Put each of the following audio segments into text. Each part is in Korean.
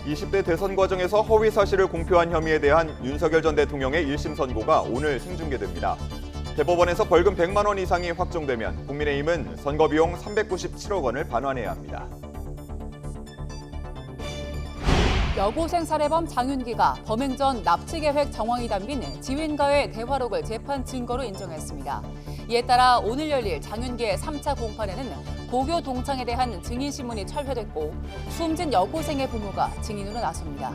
20대 대선 과정에서 허위 사실을 공표한 혐의에 대한 윤석열 전 대통령의 1심 선고가 오늘 생중계됩니다. 대법원에서 벌금 100만 원 이상이 확정되면 국민의힘은 선거비용 397억 원을 반환해야 합니다. 여고생 살해범 장윤기가 범행 전 납치 계획 정황이 담긴 지휘인과의 대화록을 재판 증거로 인정했습니다. 이에 따라 오늘 열릴 장윤기의 3차 공판에는 고교 동창에 대한 증인 신문이 철회됐고 숨진 여고생의 부모가 증인으로 나섭니다.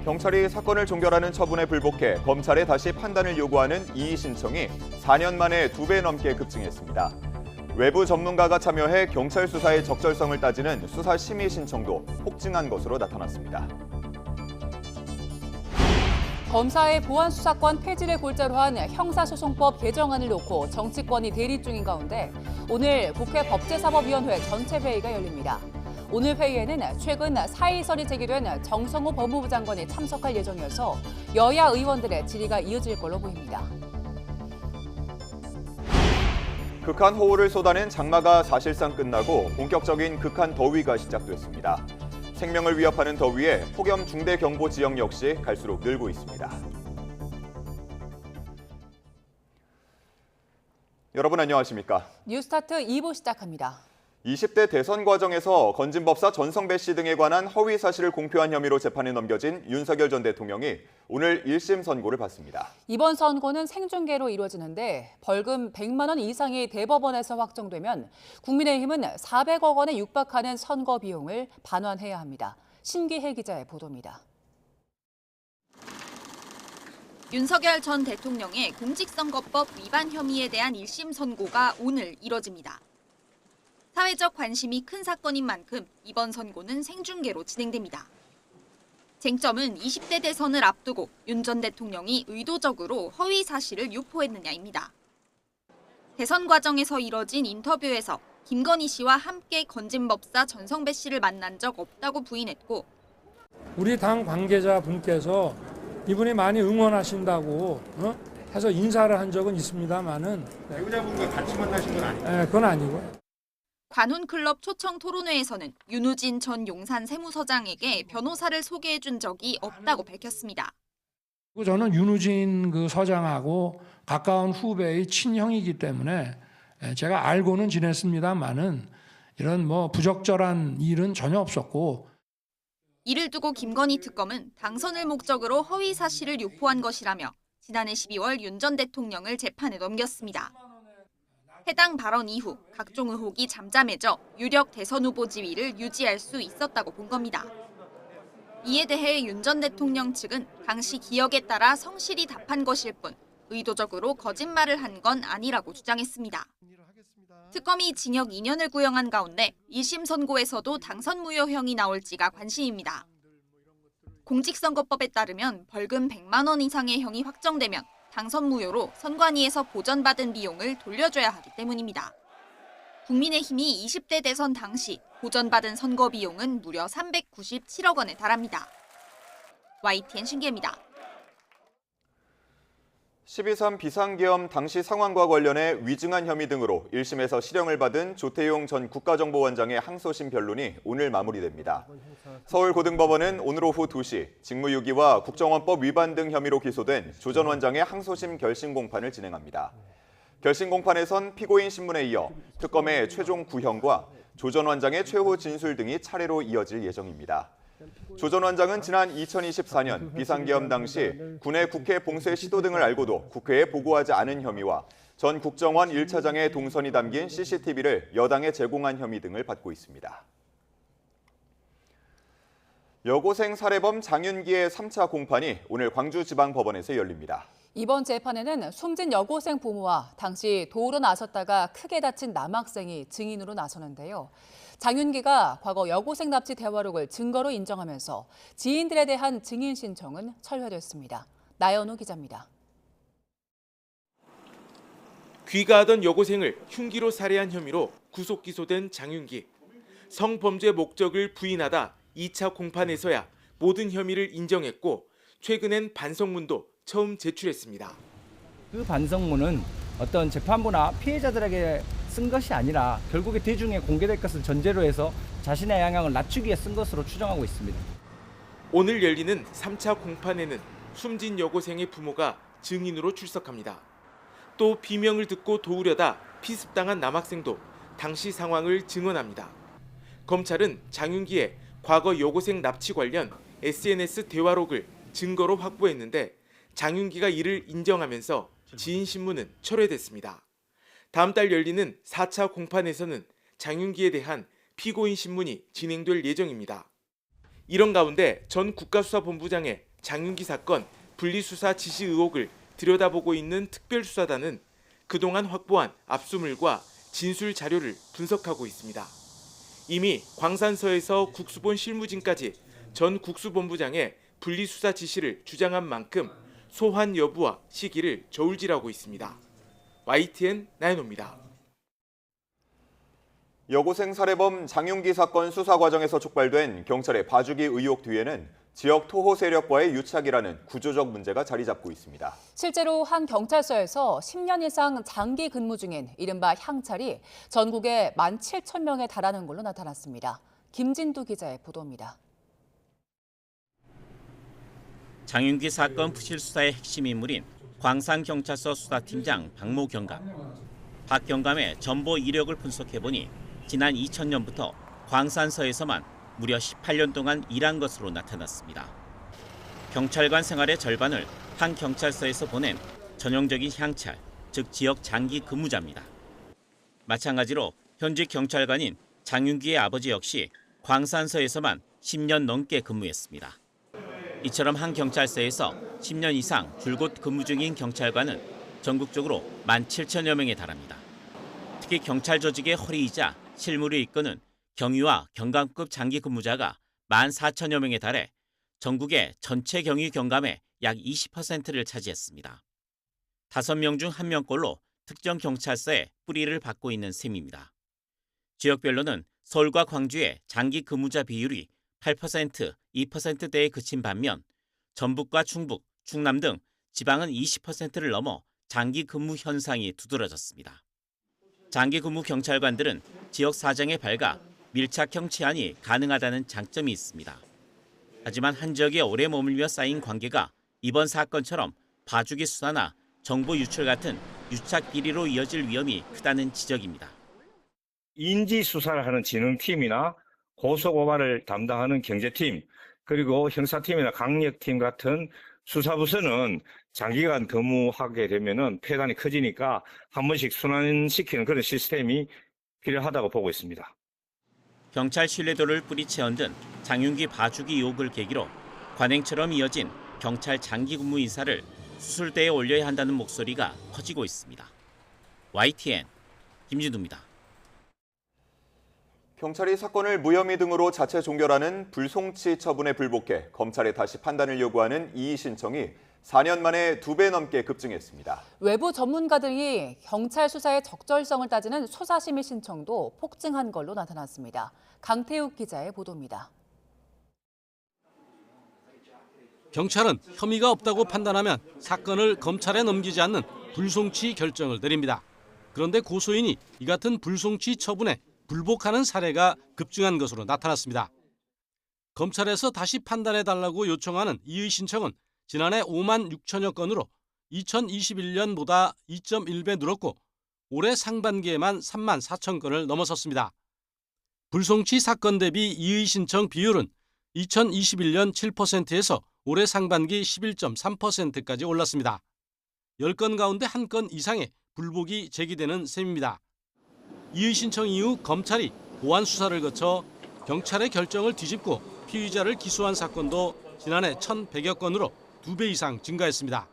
경찰이 사건을 종결하는 처분에 불복해 검찰에 다시 판단을 요구하는 이의 신청이 4년 만에 2배 넘게 급증했습니다. 외부 전문가가 참여해 경찰 수사의 적절성을 따지는 수사 심의 신청도 폭증한 것으로 나타났습니다. 검사의 보안 수사권 폐지를 골자로 한 형사소송법 개정안을 놓고 정치권이 대립 중인 가운데 오늘 국회 법제사법위원회 전체 회의가 열립니다. 오늘 회의에는 최근 사의설이 제기된 정성호 법무부 장관이 참석할 예정이어서 여야 의원들의 질의가 이어질 걸로 보입니다. 극한 호우를 쏟아낸 장마가 사실상 끝나고 본격적인 극한 더위가 시작됐습니다. 생명을 위협하는 더위에 폭염 중대경보 지역 역시 갈수록 늘고 있습니다. 여러분 안녕하십니까? 뉴스타트 2부 시작합니다. 20대 대선 과정에서 건진법사 전성배 씨 등에 관한 허위 사실을 공표한 혐의로 재판에 넘겨진 윤석열 전 대통령이 오늘 1심 선고를 받습니다. 이번 선고는 생중계로 이루어지는데 벌금 100만 원 이상이 대법원에서 확정되면 국민의힘은 400억 원에 육박하는 선거 비용을 반환해야 합니다. 신기혜 기자의 보도입니다. 윤석열 전 대통령의 공직선거법 위반 혐의에 대한 1심 선고가 오늘 이뤄집니다. 사회적 관심이 큰 사건인 만큼 이번 선고는 생중계로 진행됩니다. 쟁점은 20대 대선을 앞두고 윤 전 대통령이 의도적으로 허위 사실을 유포했느냐입니다. 대선 과정에서 이뤄진 인터뷰에서 김건희 씨와 함께 건진법사 전성배 씨를 만난 적 없다고 부인했고 우리 당 관계자분께서 이분이 많이 응원하신다고 해서 인사를 한 적은 있습니다만은 배우자분과 같이 만나신 건 아니에요? 네, 그건 아니고요. 관훈클럽 초청 토론회에서는 윤우진 전 용산 세무서장에게 변호사를 소개해준 적이 없다고 밝혔습니다. 저는 윤우진 그 서장하고 가까운 후배의 친형이기 때문에 제가 알고는 지냈습니다만은 이런 부적절한 일은 전혀 없었고. 이를 두고 김건희 특검은 당선을 목적으로 허위 사실을 유포한 것이라며 지난해 12월 윤 전 대통령을 재판에 넘겼습니다. 해당 발언 이후 각종 의혹이 잠잠해져 유력 대선 후보 지위를 유지할 수 있었다고 본 겁니다. 이에 대해 윤 전 대통령 측은 당시 기억에 따라 성실히 답한 것일 뿐 의도적으로 거짓말을 한 건 아니라고 주장했습니다. 특검이 징역 2년을 구형한 가운데 2심 선고에서도 당선 무효형이 나올지가 관심입니다. 공직선거법에 따르면 벌금 100만 원 이상의 형이 확정되면 당선 무효로 선관위에서 보전받은 비용을 돌려줘야 하기 때문입니다. 국민의힘이 20대 대선 당시 보전받은 선거 비용은 무려 397억 원에 달합니다. YTN 신기입니다. 12.3 비상계엄 당시 상황과 관련해 위증한 혐의 등으로 1심에서 실형을 받은 조태용 전 국가정보원장의 항소심 변론이 오늘 마무리됩니다. 서울고등법원은 오늘 오후 2시 직무유기와 국정원법 위반 등 혐의로 기소된 조 전 원장의 항소심 결심 공판을 진행합니다. 결심 공판에선 피고인 신문에 이어 특검의 최종 구형과 조 전 원장의 최후 진술 등이 차례로 이어질 예정입니다. 조 전 원장은 지난 2024년 비상계엄 당시 군의 국회 봉쇄 시도 등을 알고도 국회에 보고하지 않은 혐의와 전 국정원 1차장의 동선이 담긴 CCTV를 여당에 제공한 혐의 등을 받고 있습니다. 여고생 살해범 장윤기의 3차 공판이 오늘 광주지방법원에서 열립니다. 이번 재판에는 숨진 여고생 부모와 당시 도우러 나섰다가 크게 다친 남학생이 증인으로 나서는데요. 장윤기가 과거 여고생 납치 대화록을 증거로 인정하면서 지인들에 대한 증인 신청은 철회됐습니다. 나연호 기자입니다. 귀가하던 여고생을 흉기로 살해한 혐의로 구속 기소된 장윤기. 성범죄 목적을 부인하다 2차 공판에서야 모든 혐의를 인정했고 최근엔 반성문도 처음 제출했습니다. 그 반성문은 어떤 재판부나 피해자들에게 쓴 것이 아니라 결국에 대중에 공개될 것을 전제로 해서 자신의 영향을 낮추기 위해 쓴 것으로 추정하고 있습니다. 오늘 열리는 3차 공판에는 숨진 여고생의 부모가 증인으로 출석합니다. 또 비명을 듣고 도우려다 피습당한 남학생도 당시 상황을 증언합니다. 검찰은 장윤기의 과거 여고생 납치 관련 SNS 대화록을 증거로 확보했는데 장윤기가 이를 인정하면서 지인 신문은 철회됐습니다. 다음 달 열리는 4차 공판에서는 장윤기에 대한 피고인 신문이 진행될 예정입니다. 이런 가운데 전 국가수사본부장의 장윤기 사건 분리수사 지시 의혹을 들여다보고 있는 특별수사단은 그동안 확보한 압수물과 진술 자료를 분석하고 있습니다. 이미 광산서에서 국수본 실무진까지 전 국수본부장의 분리수사 지시를 주장한 만큼 소환 여부와 시기를 저울질하고 있습니다. YTN 나연호입니다. 여고생 살해범 장윤기 사건 수사 과정에서 촉발된 경찰의 봐주기 의혹 뒤에는 지역 토호 세력과의 유착이라는 구조적 문제가 자리 잡고 있습니다. 실제로 한 경찰서에서 10년 이상 장기 근무 중인 이른바 향찰이 전국에 17,000명에 달하는 걸로 나타났습니다. 김진두 기자의 보도입니다. 장윤기 사건 부실 수사의 핵심 인물인 광산경찰서 수사팀장 박모 경감. 박 경감의 전보 이력을 분석해보니 지난 2000년부터 광산서에서만 무려 18년 동안 일한 것으로 나타났습니다. 경찰관 생활의 절반을 한 경찰서에서 보낸 전형적인 향찰, 즉 지역 장기 근무자입니다. 마찬가지로 현직 경찰관인 장윤기의 아버지 역시 광산서에서만 10년 넘게 근무했습니다. 이처럼 한 경찰서에서 10년 이상 줄곧 근무 중인 경찰관은 전국적으로 17,000여 명에 달합니다. 특히 경찰 조직의 허리이자 실무를 이끄는 경위와 경감급 장기 근무자가 14,000여 명에 달해 전국의 전체 경위 경감의 약 20%를 차지했습니다. 5명 중 1명꼴로 특정 경찰서에 뿌리를 받고 있는 셈입니다. 지역별로는 서울과 광주의 장기 근무자 비율이 8%, 2%대에 그친 반면 전북과 충북, 충남 등 지방은 20%를 넘어 장기 근무 현상이 두드러졌습니다. 장기 근무 경찰관들은 지역 사정에 밝아 밀착형 치안이 가능하다는 장점이 있습니다. 하지만 한 지역에 오래 머물며 쌓인 관계가 이번 사건처럼 봐주기 수사나 정보 유출 같은 유착 비리로 이어질 위험이 크다는 지적입니다. 인지 수사를 하는 진흥팀이나 고소고발을 담당하는 경제팀, 그리고 형사팀이나 강력팀 같은 수사부서는 장기간 근무하게 되면은 폐단이 커지니까 한 번씩 순환시키는 그런 시스템이 필요하다고 보고 있습니다. 경찰 신뢰도를 뿌리채 얻은 장윤기 봐주기 의혹을 계기로 관행처럼 이어진 경찰 장기 근무 인사를 수술대에 올려야 한다는 목소리가 커지고 있습니다. YTN 김진두입니다. 경찰이 사건을 무혐의 등으로 자체 종결하는 불송치 처분에 불복해 검찰에 다시 판단을 요구하는 이의 신청이 4년 만에 2배 넘게 급증했습니다. 외부 전문가들이 경찰 수사의 적절성을 따지는 수사심의 신청도 폭증한 걸로 나타났습니다. 강태욱 기자의 보도입니다. 경찰은 혐의가 없다고 판단하면 사건을 검찰에 넘기지 않는 불송치 결정을 내립니다. 그런데 고소인이 이 같은 불송치 처분에 불복하는 사례가 급증한 것으로 나타났습니다. 검찰에서 다시 판단해달라고 요청하는 이의 신청은 지난해 5만 6천여 건으로 2021년보다 2.1배 늘었고 올해 상반기에만 3만 4천 건을 넘어섰습니다. 불송치 사건 대비 이의 신청 비율은 2021년 7%에서 올해 상반기 11.3%까지 올랐습니다. 10건 가운데 1건 이상의 불복이 제기되는 셈입니다. 이의 신청 이후 검찰이 보완 수사를 거쳐 경찰의 결정을 뒤집고 피의자를 기소한 사건도 지난해 1,100여 건으로 2배 이상 증가했습니다.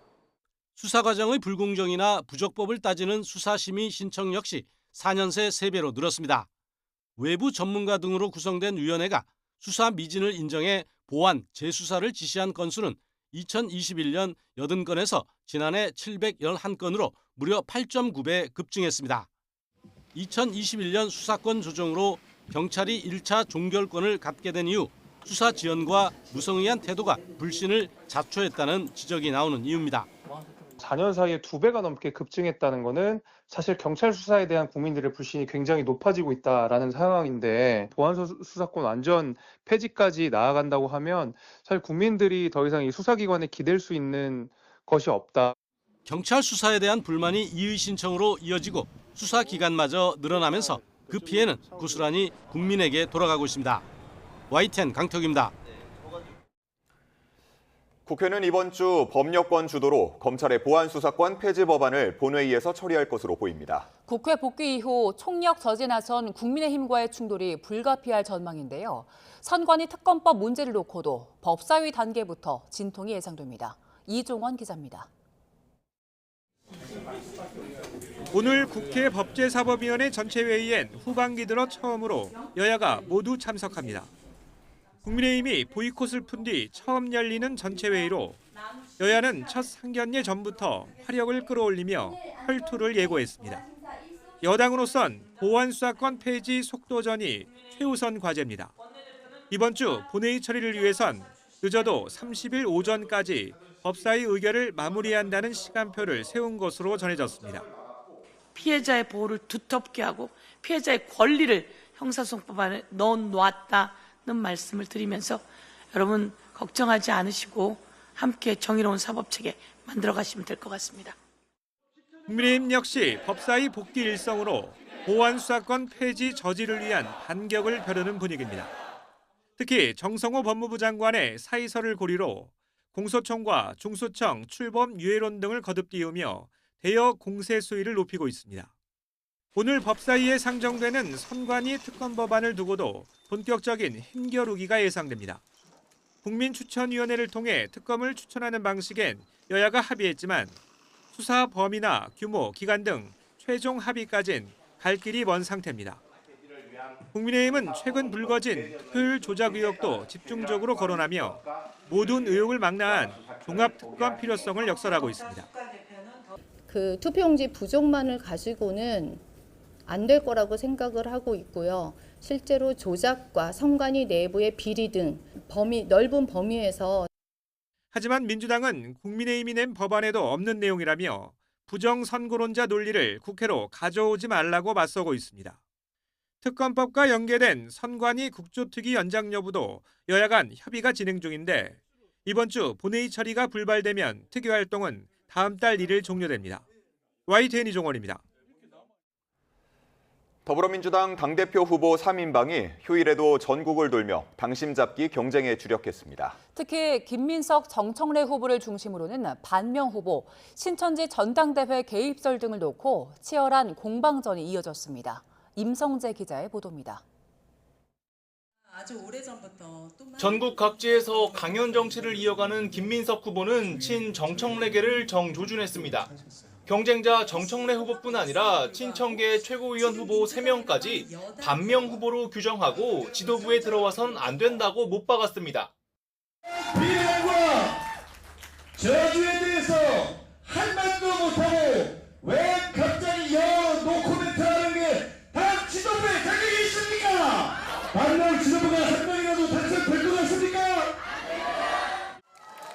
수사 과정의 불공정이나 부적법을 따지는 수사심의 신청 역시 4년 새 3배로 늘었습니다. 외부 전문가 등으로 구성된 위원회가 수사 미진을 인정해 보완, 재수사를 지시한 건수는 2021년 80건에서 지난해 711건으로 무려 8.9배 급증했습니다. 2021년 수사권 조정으로 경찰이 1차 종결권을 갖게 된 이후 수사 지연과 무성의한 태도가 불신을 자초했다는 지적이 나오는 이유입니다. 4년 사이에 2배가 넘게 급증했다는 거는 사실 경찰 수사에 대한 국민들의 불신이 굉장히 높아지고 있다라는 상황인데 보안 수사권 완전 폐지까지 나아간다고 하면 사실 국민들이 더 이상 이 수사기관에 기댈 수 있는 것이 없다. 경찰 수사에 대한 불만이 이의 신청으로 이어지고 수사 기간마저 늘어나면서 그 피해는 고스란히 국민에게 돌아가고 있습니다. YTN 강태욱입니다. 국회는 이번 주 법여권 주도로 검찰의 보안수사권 폐지 법안을 본회의에서 처리할 것으로 보입니다. 국회 복귀 이후 총력 저지에 나선 국민의힘과의 충돌이 불가피할 전망인데요. 선관위 특검법 문제를 놓고도 법사위 단계부터 진통이 예상됩니다. 이종원 기자입니다. 오늘 국회 법제사법위원회 전체회의엔 후반기 들어 처음으로 여야가 모두 참석합니다. 국민의힘이 보이콧을 푼 뒤 처음 열리는 전체회의로 여야는 첫 상견례 전부터 화력을 끌어올리며 혈투를 예고했습니다. 여당으로선 보안수사권 폐지 속도전이 최우선 과제입니다. 이번 주 본회의 처리를 위해선 늦어도 30일 오전까지 법사위 의결을 마무리한다는 시간표를 세운 것으로 전해졌습니다. 피해자의 보호를 두텁게 하고 피해자의 권리를 형사소송법안에 넣어놨다는 말씀을 드리면서 여러분 걱정하지 않으시고 함께 정의로운 사법체계 만들어가시면 될 것 같습니다. 국민의힘 역시 법사위 복귀 일성으로 보안수사권 폐지 저지를 위한 반격을 벼르는 분위기입니다. 특히 정성호 법무부 장관의 사의서를 고리로 공소청과 중수청, 출범 유예론 등을 거듭 띄우며 대여 공세 수위를 높이고 있습니다. 오늘 법사위에 상정되는 선관위 특검 법안을 두고도 본격적인 힘겨루기가 예상됩니다. 국민추천위원회를 통해 특검을 추천하는 방식엔 여야가 합의했지만 수사 범위나 규모, 기간 등 최종 합의까진 갈 길이 먼 상태입니다. 국민의힘은 최근 불거진 투표율 조작 의혹도 집중적으로 거론하며 모든 의혹을 망라한 종합특검 필요성을 역설하고 있습니다. 그 투표용지 부족만을 가지고는 안 될 거라고 생각을 하고 있고요. 실제로 조작과 선관위 내부의 비리 등 넓은 범위에서 하지만 민주당은 국민의힘이 낸 법안에도 없는 내용이라며 부정선거론자 논리를 국회로 가져오지 말라고 맞서고 있습니다. 특검법과 연계된 선관위 국조특위 연장 여부도 여야 간 협의가 진행 중인데 이번 주 본회의 처리가 불발되면 특위 활동은 다음 달 1일 종료됩니다. YTN 이종원입니다. 더불어민주당 당대표 후보 3인방이 휴일에도 전국을 돌며 당심 잡기 경쟁에 주력했습니다. 특히 김민석, 정청래 후보를 중심으로는 반명 후보, 신천지 전당대회 개입설 등을 놓고 치열한 공방전이 이어졌습니다. 임성재 기자의 보도입니다. 전국 각지에서 강연 정치를 이어가는 김민석 후보는 친 정청래계를 정조준했습니다. 경쟁자 정청래 후보뿐 아니라 친청계 최고위원 후보 3명까지 반명 후보로 규정하고 지도부에 들어와선 안 된다고 못 박았습니다. 비리와 저주에 대해서 한마디도 못하고 왜 갑자기 노코멘트 하는 게 다 지도부에 자격이 있습니까? 반면 지도부가 한 명이라도 당선될 것 같습니까?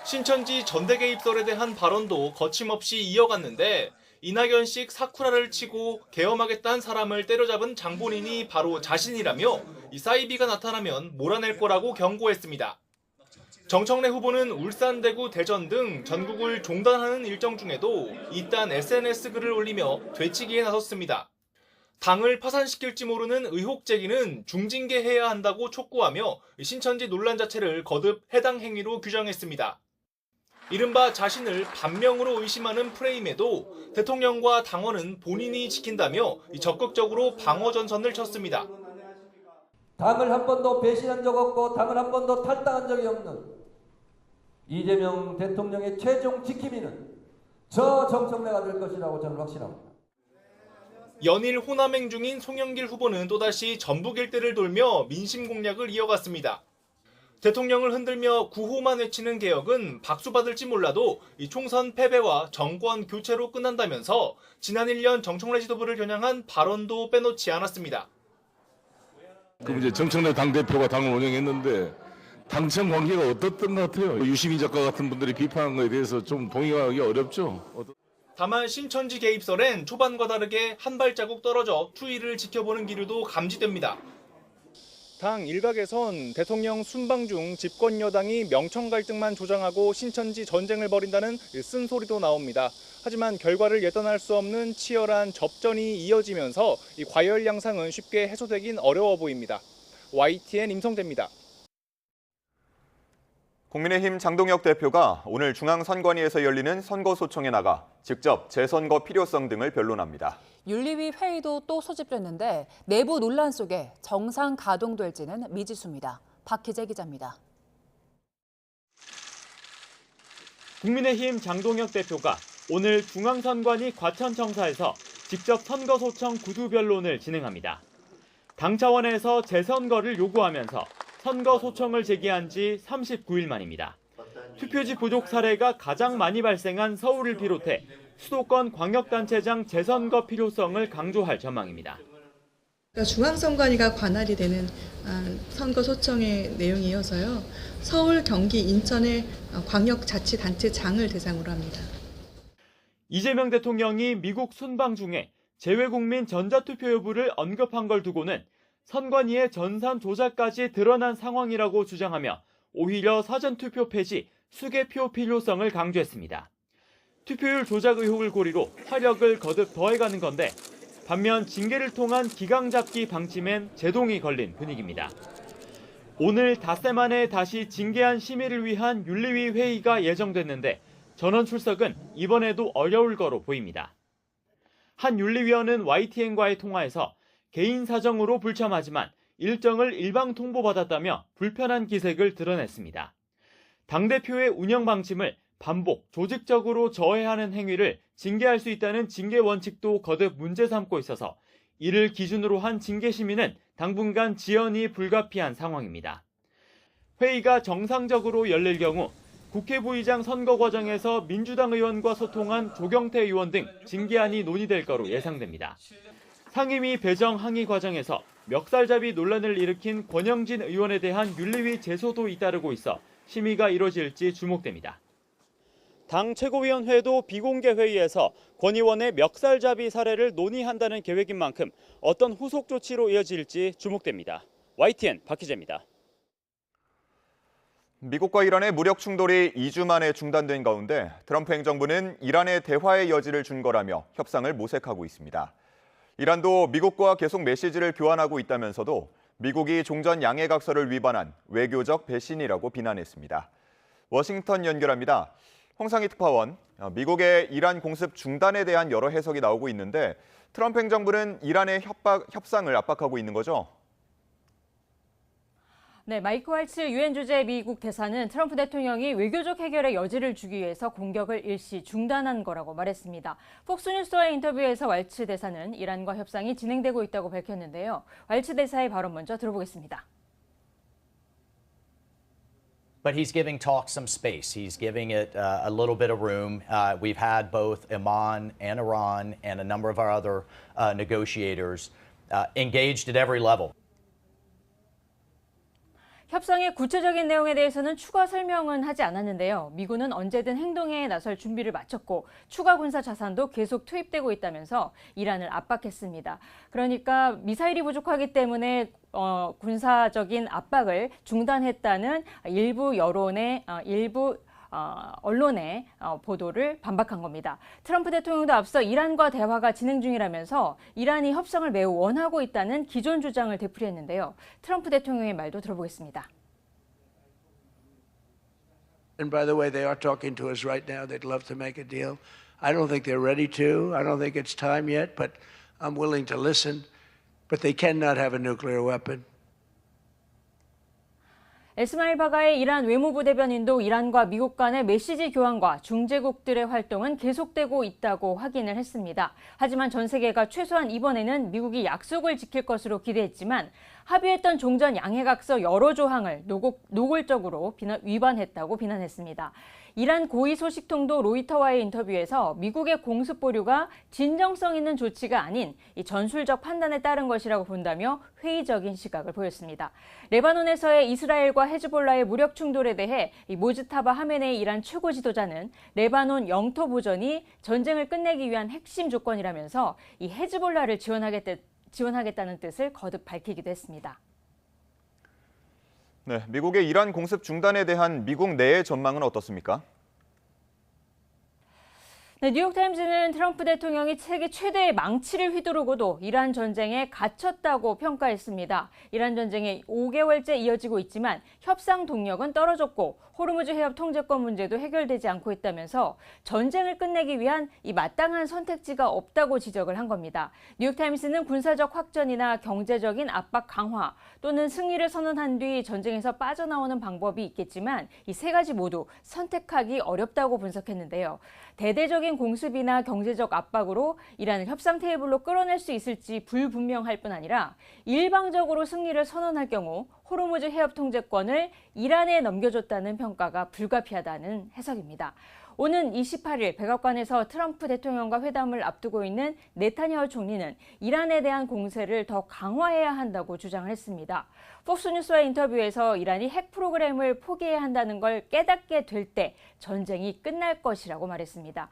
신천지 전대 개입설에 대한 발언도 거침없이 이어갔는데 이낙연식 사쿠라를 치고 계엄하겠다는 사람을 때려잡은 장본인이 바로 자신이라며 이 사이비가 나타나면 몰아낼 거라고 경고했습니다. 정청래 후보는 울산, 대구, 대전 등 전국을 종단하는 일정 중에도 이딴 SNS 글을 올리며 되치기에 나섰습니다. 당을 파산시킬지 모르는 의혹 제기는 중징계해야 한다고 촉구하며 신천지 논란 자체를 거듭 해당 행위로 규정했습니다. 이른바 자신을 반명으로 의심하는 프레임에도 대통령과 당원은 본인이 지킨다며 적극적으로 방어 전선을 쳤습니다. 당을 한 번도 배신한 적 없고 당을 한 번도 탈당한 적이 없는 이재명 대통령의 최종 지킴이는 저 정청래가 될 것이라고 저는 확신합니다. 연일 호남행 중인 송영길 후보는 또다시 전북 일대를 돌며 민심 공략을 이어갔습니다. 대통령을 흔들며 구호만 외치는 개혁은 박수받을지 몰라도 이 총선 패배와 정권 교체로 끝난다면서 지난 1년 정청래 지도부를 겨냥한 발언도 빼놓지 않았습니다. 그럼 이제 정청래 당대표가 당을 운영했는데 당청 관계가 어떻던 것 같아요? 유시민 작가 같은 분들이 비판한 거에 대해서 좀 동의하기 어렵죠? 다만 신천지 개입설엔 초반과 다르게 한 발자국 떨어져 추이를 지켜보는 기류도 감지됩니다. 당 일각에선 대통령 순방 중 집권 여당이 명청 갈등만 조장하고 신천지 전쟁을 벌인다는 쓴소리도 나옵니다. 하지만 결과를 예단할 수 없는 치열한 접전이 이어지면서 이 과열 양상은 쉽게 해소되긴 어려워 보입니다. YTN 임성재입니다. 국민의힘 장동혁 대표가 오늘 중앙선관위에서 열리는 선거소청에 나가 직접 재선거 필요성 등을 변론합니다. 윤리위 회의도 또 소집됐는데 내부 논란 속에 정상 가동될지는 미지수입니다. 박희재 기자입니다. 국민의힘 장동혁 대표가 오늘 중앙선관위 과천청사에서 직접 선거소청 구두 변론을 진행합니다. 당 차원에서 재선거를 요구하면서 선거소청을 제기한 지 39일 만입니다. 투표지 부족 사례가 가장 많이 발생한 서울을 비롯해 수도권 광역단체장 재선거 필요성을 강조할 전망입니다. 중앙선관위가 관할이 되는 선거소청의 내용이어서요. 서울, 경기, 인천의 광역자치단체장을 대상으로 합니다. 이재명 대통령이 미국 순방 중에 재외국민 전자투표 여부를 언급한 걸 두고는 선관위의 전산 조작까지 드러난 상황이라고 주장하며 오히려 사전투표 폐지, 수개표 필요성을 강조했습니다. 투표율 조작 의혹을 고리로 화력을 거듭 더해가는 건데 반면 징계를 통한 기강 잡기 방침엔 제동이 걸린 분위기입니다. 오늘 닷새 만에 다시 징계한 심의를 위한 윤리위 회의가 예정됐는데 전원 출석은 이번에도 어려울 거로 보입니다. 한 윤리위원은 YTN과의 통화에서 개인 사정으로 불참하지만 일정을 일방 통보받았다며 불편한 기색을 드러냈습니다. 당대표의 운영 방침을 반복, 조직적으로 저해하는 행위를 징계할 수 있다는 징계 원칙도 거듭 문제 삼고 있어서 이를 기준으로 한 징계 심의는 당분간 지연이 불가피한 상황입니다. 회의가 정상적으로 열릴 경우 국회 부의장 선거 과정에서 민주당 의원과 소통한 조경태 의원 등 징계안이 논의될 거로 예상됩니다. 상임위 배정 항의 과정에서 멱살잡이 논란을 일으킨 권영진 의원에 대한 윤리위 제소도 잇따르고 있어 심의가 이뤄질지 주목됩니다. 당 최고위원회도 비공개 회의에서 권 의원의 멱살잡이 사례를 논의한다는 계획인 만큼 어떤 후속 조치로 이어질지 주목됩니다. YTN 박희재입니다. 미국과 이란의 무력 충돌이 2주 만에 중단된 가운데 트럼프 행정부는 이란의 대화의 여지를 준 거라며 협상을 모색하고 있습니다. 이란도 미국과 계속 메시지를 교환하고 있다면서도 미국이 종전 양해각서를 위반한 외교적 배신이라고 비난했습니다. 워싱턴 연결합니다. 홍상희 특파원, 미국의 이란 공습 중단에 대한 여러 해석이 나오고 있는데 트럼프 행정부는 이란의 협상을 압박하고 있는 거죠? 네, 마이크 왈츠 유엔 주재 미국 대사는 트럼프 대통령이 외교적 해결의 여지를 주기 위해서 공격을 일시 중단한 거라고 말했습니다. 폭스뉴스와의 인터뷰에서 왈츠 대사는 이란과 협상이 진행되고 있다고 밝혔는데요. 왈츠 대사의 발언 먼저 들어보겠습니다. But he's giving talks some space. He's giving it a little bit of room. We've had both Oman and Iran and a number of our other negotiators engaged at every level. 협상의 구체적인 내용에 대해서는 추가 설명은 하지 않았는데요. 미군은 언제든 행동에 나설 준비를 마쳤고 추가 군사 자산도 계속 투입되고 있다면서 이란을 압박했습니다. 그러니까 미사일이 부족하기 때문에 군사적인 압박을 중단했다는 일부 언론의 보도를 반박한 겁니다. 트럼프 대통령도 앞서 이란과 대화가 진행 중이라면서 이란이 협상을 매우 원하고 있다는 기존 주장을 되풀이했는데요. 트럼프 대통령의 말도 들어보겠습니다. And by the way, they are talking to us right now. They'd love to make a deal. I don't think they're ready to. I don't think it's time yet, but I'm willing to listen. But they cannot have a nuclear weapon. 에스마일 바가의 이란 외무부 대변인도 이란과 미국 간의 메시지 교환과 중재국들의 활동은 계속되고 있다고 확인을 했습니다. 하지만 전 세계가 최소한 이번에는 미국이 약속을 지킬 것으로 기대했지만 합의했던 종전 양해각서 여러 조항을 노골적으로 위반했다고 비난했습니다. 이란 고위 소식통도 로이터와의 인터뷰에서 미국의 공습 보류가 진정성 있는 조치가 아닌 이 전술적 판단에 따른 것이라고 본다며 회의적인 시각을 보였습니다. 레바논에서의 이스라엘과 헤즈볼라의 무력 충돌에 대해 이 모즈타바 하메네이 이란 최고 지도자는 레바논 영토 보전이 전쟁을 끝내기 위한 핵심 조건이라면서 이 헤즈볼라를 지원하겠다는 뜻을 거듭 밝히기도 했습니다. 네, 미국의 이란 공습 중단에 대한 미국 내의 전망은 어떻습니까? 네, 뉴욕타임즈는 트럼프 대통령이 세계 최대의 망치를 휘두르고도 이란 전쟁에 갇혔다고 평가했습니다. 이란 전쟁이 5개월째 이어지고 있지만 협상 동력은 떨어졌고 호르무즈 해협 통제권 문제도 해결되지 않고 있다면서 전쟁을 끝내기 위한 이 마땅한 선택지가 없다고 지적을 한 겁니다. 뉴욕타임스는 군사적 확전이나 경제적인 압박 강화 또는 승리를 선언한 뒤 전쟁에서 빠져나오는 방법이 있겠지만 이 세 가지 모두 선택하기 어렵다고 분석했는데요. 대대적인 공습이나 경제적 압박으로 이란을 협상 테이블로 끌어낼 수 있을지 불분명할 뿐 아니라 일방적으로 승리를 선언할 경우 호르무즈 해협 통제권을 이란에 넘겨줬다는 평가가 불가피하다는 해석입니다. 오는 28일 백악관에서 트럼프 대통령과 회담을 앞두고 있는 네타냐후 총리는 이란에 대한 공세를 더 강화해야 한다고 주장을 했습니다. 폭스뉴스와의 인터뷰에서 이란이 핵 프로그램을 포기해야 한다는 걸 깨닫게 될 때 전쟁이 끝날 것이라고 말했습니다.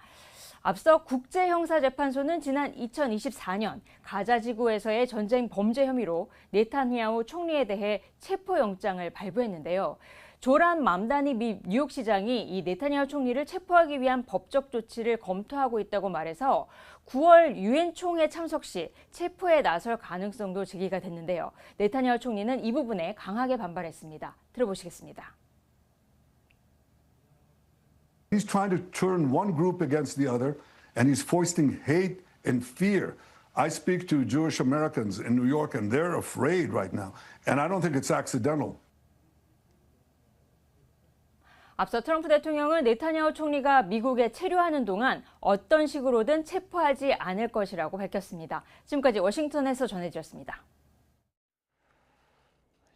앞서 국제형사재판소는 지난 2024년 가자 지구에서의 전쟁 범죄 혐의로 네타냐후 총리에 대해 체포영장을 발부했는데요. 조란 맘다니 미 뉴욕시장이 이 네타냐후 총리를 체포하기 위한 법적 조치를 검토하고 있다고 말해서 9월 유엔 총회 참석 시 체포에 나설 가능성도 제기가 됐는데요. 네타냐후 총리는 이 부분에 강하게 반발했습니다. 들어보시겠습니다. He's trying to turn one group against the other, and he's foisting hate and fear. I speak to Jewish Americans in New York, and they're afraid right now. And I don't think it's accidental. 앞서 트럼프 대통령은 네타냐후 총리가 미국에 체류하는 동안 어떤 식으로든 체포하지 않을 것이라고 밝혔습니다. 지금까지 워싱턴에서 전해드렸습니다.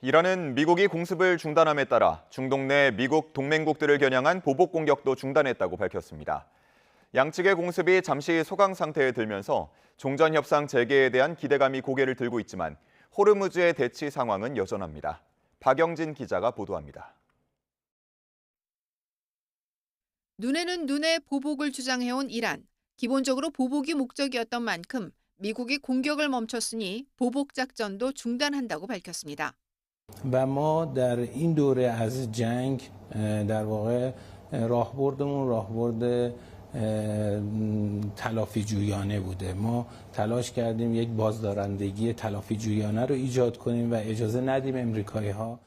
이란은 미국이 공습을 중단함에 따라 중동 내 미국 동맹국들을 겨냥한 보복 공격도 중단했다고 밝혔습니다. 양측의 공습이 잠시 소강 상태에 들면서 종전 협상 재개에 대한 기대감이 고개를 들고 있지만 호르무즈의 대치 상황은 여전합니다. 박영진 기자가 보도합니다. 눈에는 눈에 보복을 주장해온 이란. 기본적으로 보복이 목적이었던 만큼 미국이 공격을 멈췄으니 보복 작전도 중단한다고 밝혔습니다. و ما در این دوره از جنگ در واقع راهبردمون راهبرد تلافی جویانه بوده. ما تلاش کردیم یک بازدارندگی تلافی جویانه رو ایجاد کنیم و اجازه ندیم امریکایی‌ها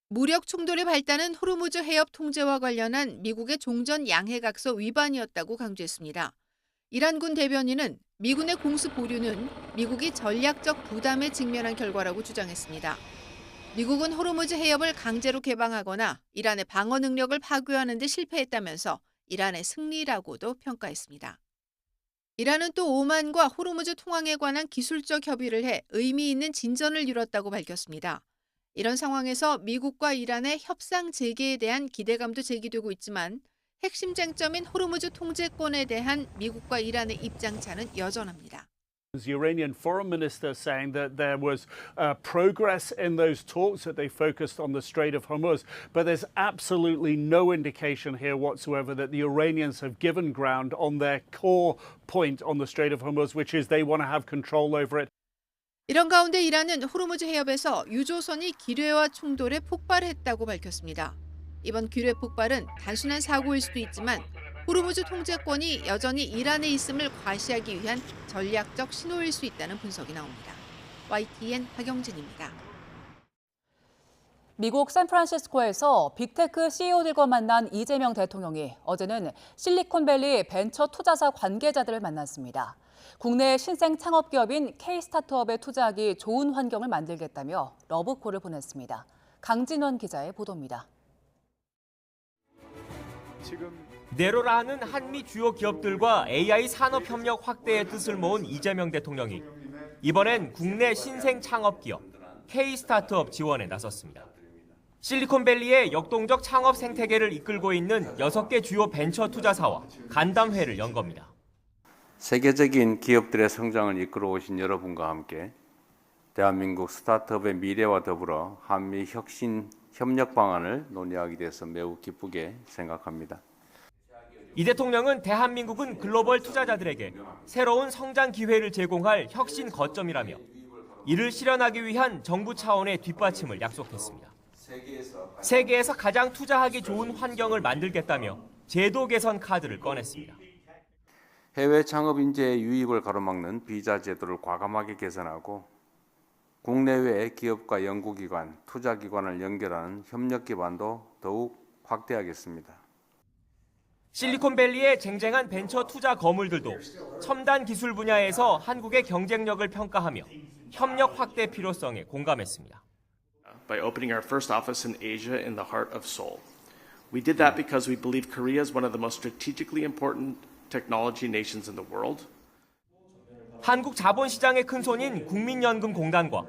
무력 충돌이 발단은 호르무즈 해협 통제와 관련한 미국의 종전 양해각서 위반이었다고 강조했습니다. 이란군 대변인은 미군의 공습 보류는 미국이 전략적 부담에 직면한 결과라고 주장했습니다. 미국은 호르무즈 해협을 강제로 개방하거나 이란의 방어 능력을 파괴하는 데 실패했다면서 이란의 승리라고도 평가했습니다. 이란은 또 오만과 호르무즈 통항에 관한 기술적 협의를 해 의미 있는 진전을 이뤘다고 밝혔습니다. 이런 상황에서 미국과 이란의 협상 재개에 대한 기대감도 제기되고 있지만 핵심 쟁점인 호르무즈 통제권에 대한 미국과 이란의 입장차는 여전합니다. The Iranian foreign minister saying that there was progress in those talks, that they focused on the Strait of Hormuz, but there's absolutely no indication here whatsoever that the Iranians have given ground on their core point on the Strait of Hormuz, which is they want to have control over it. 이런 가운데 이란은 호르무즈 해협에서 유조선이 기뢰와 충돌해 폭발했다고 밝혔습니다. 이번 기뢰 폭발은 단순한 사고일 수도 있지만 호르무즈 통제권이 여전히 이란에 있음을 과시하기 위한 전략적 신호일 수 있다는 분석이 나옵니다. YTN 박영진입니다. 미국 샌프란시스코에서 빅테크 CEO들과 만난 이재명 대통령이 어제는 실리콘밸리 벤처 투자사 관계자들을 만났습니다. 국내 신생 창업 기업인 K-스타트업에 투자하기 좋은 환경을 만들겠다며 러브콜을 보냈습니다. 강진원 기자의 보도입니다. 내로라는 한미 주요 기업들과 AI 산업 협력 확대의 뜻을 모은 이재명 대통령이 이번엔 국내 신생 창업 기업 K-스타트업 지원에 나섰습니다. 실리콘밸리의 역동적 창업 생태계를 이끌고 있는 6개 주요 벤처 투자사와 간담회를 연 겁니다. 세계적인 기업들의 성장을 이끌어 오신 여러분과 함께 대한민국 스타트업의 미래와 더불어 한미 혁신 협력 방안을 논의하게 돼서 매우 기쁘게 생각합니다. 이 대통령은 대한민국은 글로벌 투자자들에게 새로운 성장 기회를 제공할 혁신 거점이라며 이를 실현하기 위한 정부 차원의 뒷받침을 약속했습니다. 세계에서 가장 투자하기 좋은 환경을 만들겠다며 제도 개선 카드를 꺼냈습니다. 해외 창업 인재의 유입을 가로막는 비자 제도를 과감하게 개선하고 국내외 기업과 연구기관, 투자기관을 연결하는 협력 기반도 더욱 확대하겠습니다. 실리콘밸리의 쟁쟁한 벤처 투자 거물들도 첨단 기술 분야에서 한국의 경쟁력을 평가하며 협력 확대 필요성에 공감했습니다. By opening our first office in Asia in the heart of Seoul. We did that because we believe Korea is one of the most strategically important technology nations in the world. 한국 자본시장의 큰손인 국민연금공단과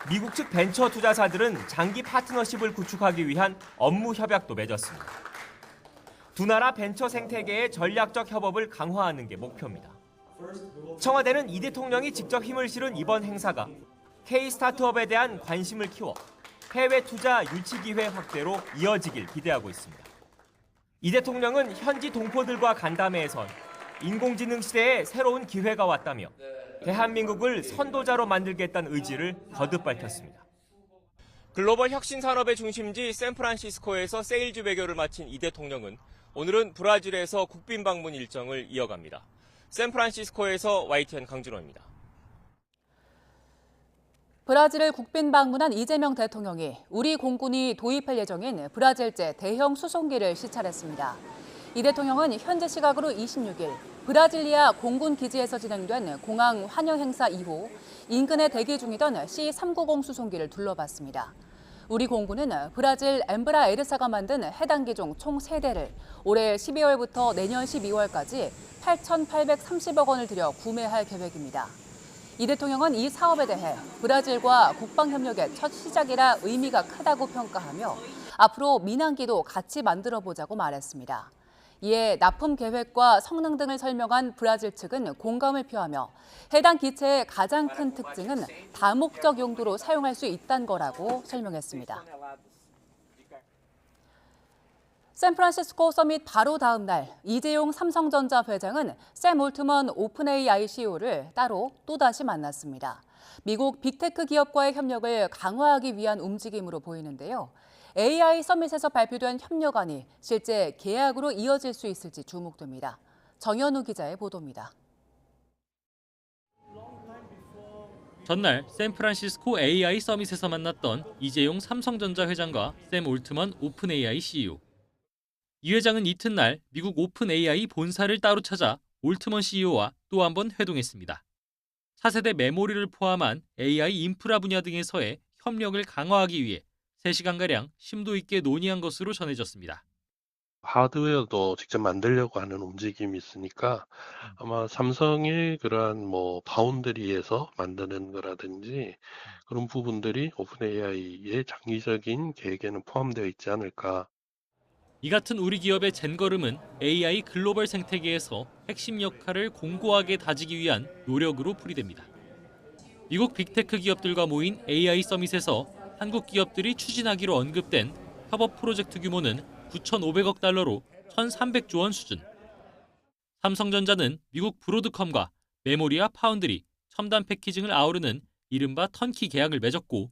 미국 측 벤처 투자사들은 장기 파트너십을 구축하기 위한 업무 협약도 맺었습니다. 두 나라 벤처 생태계의 전략적 협업을 강화하는 게 목표입니다. 청와대는 이 대통령이 직접 힘을 실은 이번 행사가 K-스타트업에 대한 관심을 키워 해외 투자 유치 기회 확대로 이어지길 기대하고 있습니다. 이 대통령은 현지 동포들과 간담회에선 인공지능 시대에 새로운 기회가 왔다며 대한민국을 선도자로 만들겠다는 의지를 거듭 밝혔습니다. 글로벌 혁신 산업의 중심지 샌프란시스코에서 세일즈 외교를 마친 이 대통령은 오늘은 브라질에서 국빈 방문 일정을 이어갑니다. 샌프란시스코에서 YTN 강준호입니다. 브라질을 국빈 방문한 이재명 대통령이 우리 공군이 도입할 예정인 브라질제 대형 수송기를 시찰했습니다. 이 대통령은 현재 시각으로 26일 브라질리아 공군 기지에서 진행된 공항 환영 행사 이후 인근에 대기 중이던 C-390 수송기를 둘러봤습니다. 우리 공군은 브라질 엠브라 에르사가 만든 해당 기종 총 3대를 올해 12월부터 내년 12월까지 8,830억 원을 들여 구매할 계획입니다. 이 대통령은 이 사업에 대해 브라질과 국방협력의 첫 시작이라 의미가 크다고 평가하며 앞으로 민항기도 같이 만들어보자고 말했습니다. 이에 납품 계획과 성능 등을 설명한 브라질 측은 공감을 표하며 해당 기체의 가장 큰 특징은 다목적 용도로 사용할 수 있다는 거라고 설명했습니다. 샌프란시스코 서밋 바로 다음 날 이재용 삼성전자 회장은 샘 올트먼 오픈 AI CEO를 따로 또다시 만났습니다. 미국 빅테크 기업과의 협력을 강화하기 위한 움직임으로 보이는데요. AI 서밋에서 발표된 협력안이 실제 계약으로 이어질 수 있을지 주목됩니다. 정현우 기자의 보도입니다. 전날 샌프란시스코 AI 서밋에서 만났던 이재용 삼성전자 회장과 샘 올트먼 오픈 AI CEO. 이 회장은 이튿날 미국 오픈 AI 본사를 따로 찾아 올트먼 CEO와 또 한 번 회동했습니다. 차세대 메모리를 포함한 AI 인프라 분야 등에서의 협력을 강화하기 위해 3시간가량 심도 있게 논의한 것으로 전해졌습니다. 하드웨어도 직접 만들려고 하는 움직임이 있으니까 아마 삼성의 그러한 바운더리에서 만드는 거라든지 그런 부분들이 오픈 AI의 장기적인 계획에는 포함되어 있지 않을까. 이 같은 우리 기업의 젠걸음은 AI 글로벌 생태계에서 핵심 역할을 공고하게 다지기 위한 노력으로 풀이됩니다. 미국 빅테크 기업들과 모인 AI 서밋에서 한국 기업들이 추진하기로 언급된 협업 프로젝트 규모는 9,500억 달러로 1,300조 원 수준. 삼성전자는 미국 브로드컴과 메모리와 파운드리, 첨단 패키징을 아우르는 이른바 턴키 계약을 맺었고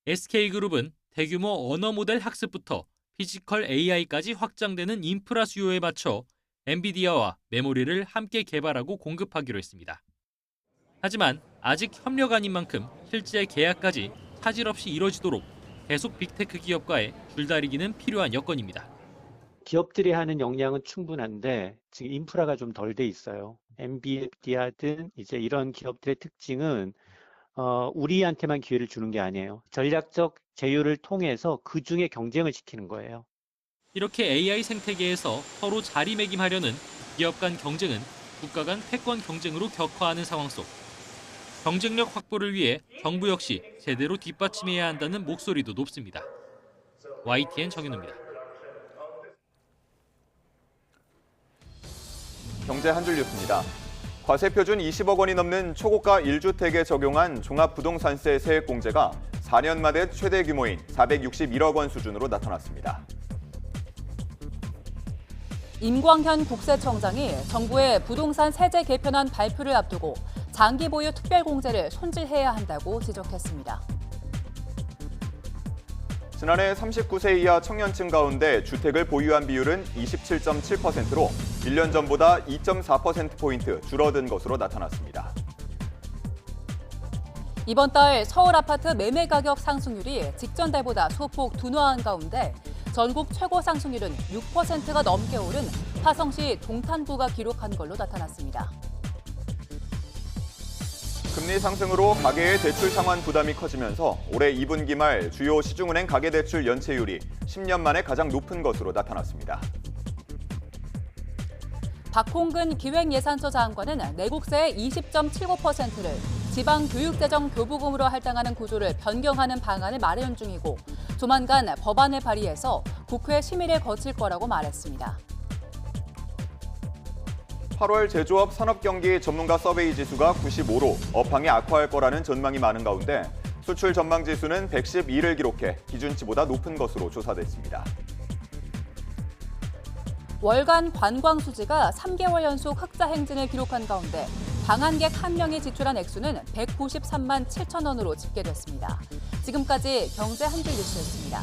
SK그룹은 대규모 언어 모델 학습부터 피지컬 AI까지 확장되는 인프라 수요에 맞춰 엔비디아와 메모리를 함께 개발하고 공급하기로 했습니다. 하지만 아직 협력안인 만큼 실제 계약까지 차질 없이 이뤄지도록 계속 빅테크 기업과의 줄다리기는 필요한 여건입니다. 기업들이 하는 역량은 충분한데 지금 인프라가 좀 덜 돼 있어요. 엔비디아든 이제 이런 기업들의 특징은 우리한테만 기회를 주는 게 아니에요. 전략적 제휴를 통해서 그중에 경쟁을 시키는 거예요. 이렇게 AI 생태계에서 서로 자리매김하려는 기업 간 경쟁은 국가 간 패권 경쟁으로 격화하는 상황 속 경쟁력 확보를 위해 정부 역시 제대로 뒷받침해야 한다는 목소리도 높습니다. YTN 정윤우입니다. 경제 한 줄 뉴스입니다. 과세표준 20억 원이 넘는 초고가 1주택에 적용한 종합부동산세 세액공제가 4년 만에 최대 규모인 461억 원 수준으로 나타났습니다. 임광현 국세청장이 정부의 부동산 세제 개편안 발표를 앞두고 장기 보유 특별공제를 손질해야 한다고 지적했습니다. 지난해 39세 이하 청년층 가운데 주택을 보유한 비율은 27.7%로 1년 전보다 2.4%포인트 줄어든 것으로 나타났습니다. 이번 달 서울 아파트 매매 가격 상승률이 직전 달보다 소폭 둔화한 가운데 전국 최고 상승률은 6%가 넘게 오른 화성시 동탄구가 기록한 걸로 나타났습니다. 금리 상승으로 가계의 대출 상환 부담이 커지면서 올해 2분기 말 주요 시중은행 가계대출 연체율이 10년 만에 가장 높은 것으로 나타났습니다. 박홍근 기획예산처 장관은 내국세의 20.79%를 지방교육재정 교부금으로 할당하는 구조를 변경하는 방안을 마련 중이고 조만간 법안을 발의해서 국회 심의를 거칠 거라고 말했습니다. 8월 제조업 산업경기 전문가 서베이 지수가 95로 업황이 악화할 거라는 전망이 많은 가운데 수출 전망 지수는 112를 기록해 기준치보다 높은 것으로 조사됐습니다. 월간 관광 수지가 3개월 연속 흑자 행진을 기록한 가운데 방한객 1명이 지출한 액수는 193만 7천 원으로 집계됐습니다. 지금까지 경제 한 줄 뉴스였습니다.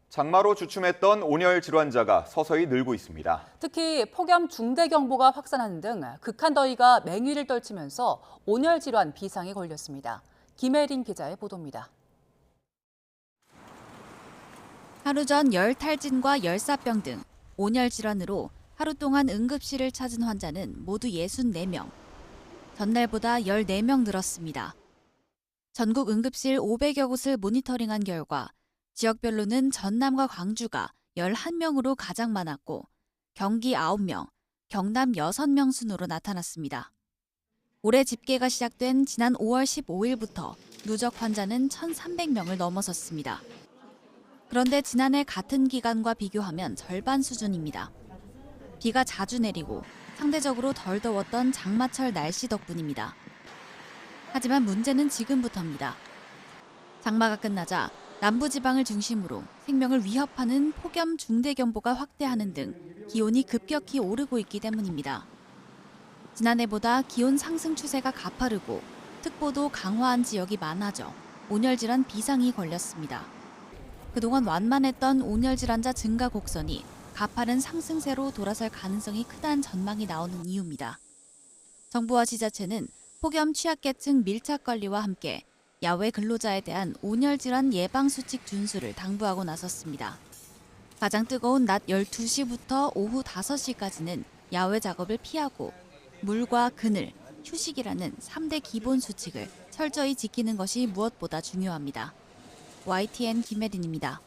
장마로 주춤했던 온열 질환자가 서서히 늘고 있습니다. 특히 폭염 중대경보가 확산하는 등 극한 더위가 맹위를 떨치면서 온열 질환 비상에 걸렸습니다. 김혜린 기자의 보도입니다. 하루 전 열 탈진과 열사병 등 온열 질환으로 하루 동안 응급실을 찾은 환자는 모두 64명. 전날보다 14명 늘었습니다. 전국 응급실 500여 곳을 모니터링한 결과 지역별로는 전남과 광주가 11명으로 가장 많았고 경기 9명, 경남 6명 순으로 나타났습니다. 올해 집계가 시작된 지난 5월 15일부터 누적 환자는 1,300명을 넘어섰습니다. 그런데 지난해 같은 기간과 비교하면 절반 수준입니다. 비가 자주 내리고 상대적으로 덜 더웠던 장마철 날씨 덕분입니다. 하지만 문제는 지금부터입니다. 장마가 끝나자 남부지방을 중심으로 생명을 위협하는 폭염 중대경보가 확대하는 등 기온이 급격히 오르고 있기 때문입니다. 지난해보다 기온 상승 추세가 가파르고 특보도 강화한 지역이 많아져 온열질환 비상이 걸렸습니다. 그동안 완만했던 온열질환자 증가 곡선이 가파른 상승세로 돌아설 가능성이 크다는 전망이 나오는 이유입니다. 정부와 지자체는 폭염 취약계층 밀착 관리와 함께 야외 근로자에 대한 온열질환 예방수칙 준수를 당부하고 나섰습니다. 가장 뜨거운 낮 12시부터 오후 5시까지는 야외 작업을 피하고 물과 그늘, 휴식이라는 3대 기본 수칙을 철저히 지키는 것이 무엇보다 중요합니다. YTN 김혜린입니다.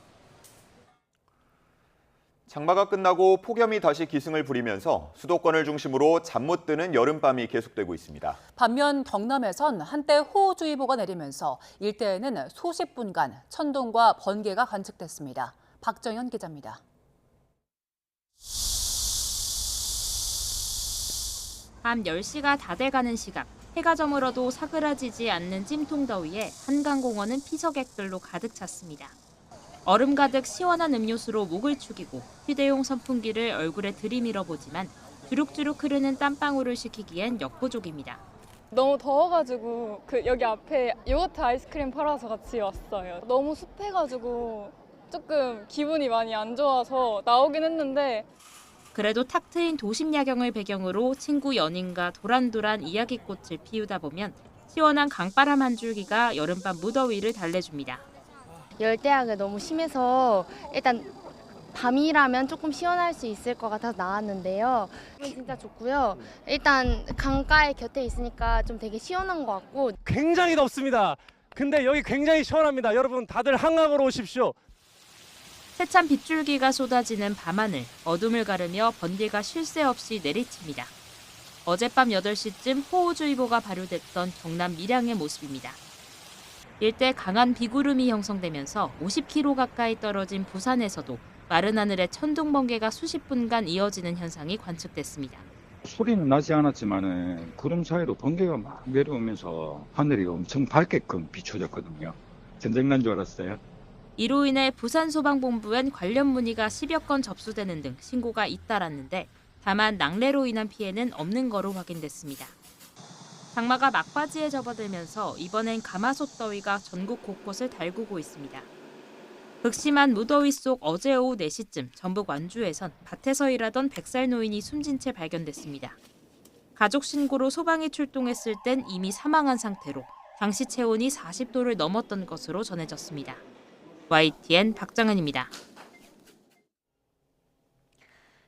장마가 끝나고 폭염이 다시 기승을 부리면서 수도권을 중심으로 잠 못 드는 여름밤이 계속되고 있습니다. 반면 경남에선 한때 호우주의보가 내리면서 일대에는 수십 분간 천둥과 번개가 관측됐습니다. 박정현 기자입니다. 밤 10시가 다 돼가는 시각, 해가 저물어도 사그라지지 않는 찜통더위에 한강공원은 피서객들로 가득 찼습니다. 얼음 가득 시원한 음료수로 목을 축이고 휴대용 선풍기를 얼굴에 들이밀어 보지만 주룩주룩 흐르는 땀방울을 식히기엔 역부족입니다. 너무 더워가지고 여기 앞에 요거트 아이스크림 팔아서 같이 왔어요. 너무 습해가지고 조금 기분이 많이 안 좋아서 나오긴 했는데 그래도 탁 트인 도심 야경을 배경으로 친구 연인과 도란도란 이야기꽃을 피우다 보면 시원한 강바람 한 줄기가 여름밤 무더위를 달래줍니다. 열대야가 너무 심해서 일단 밤이라면 조금 시원할 수 있을 것 같아서 나왔는데요. 진짜 좋고요. 일단 강가에 곁에 있으니까 좀 되게 시원한 것 같고. 굉장히 덥습니다. 근데 여기 굉장히 시원합니다. 여러분 다들 한강으로 오십시오. 세찬 빗줄기가 쏟아지는 밤하늘, 어둠을 가르며 번개가 쉴 새 없이 내리칩니다. 어젯밤 8시쯤 호우주의보가 발효됐던 경남 밀양의 모습입니다. 일대 강한 비구름이 형성되면서 50km 가까이 떨어진 부산에서도 마른 하늘에 천둥 번개가 수십 분간 이어지는 현상이 관측됐습니다. 소리는 나지 않았지만 구름 사이로 번개가 막 내려오면서 하늘이 엄청 밝게끔 비춰졌거든요. 전쟁 난 줄 알았어요. 이로 인해 부산소방본부엔 관련 문의가 10여 건 접수되는 등 신고가 잇따랐는데 다만 낙뢰로 인한 피해는 없는 거로 확인됐습니다. 장마가 막바지에 접어들면서 이번엔 가마솥 더위가 전국 곳곳을 달구고 있습니다. 극심한 무더위 속 어제 오후 4시쯤 전북 완주에선 밭에서 일하던 100살 노인이 숨진 채 발견됐습니다. 가족 신고로 소방이 출동했을 땐 이미 사망한 상태로 당시 체온이 40도를 넘었던 것으로 전해졌습니다. YTN 박정은입니다.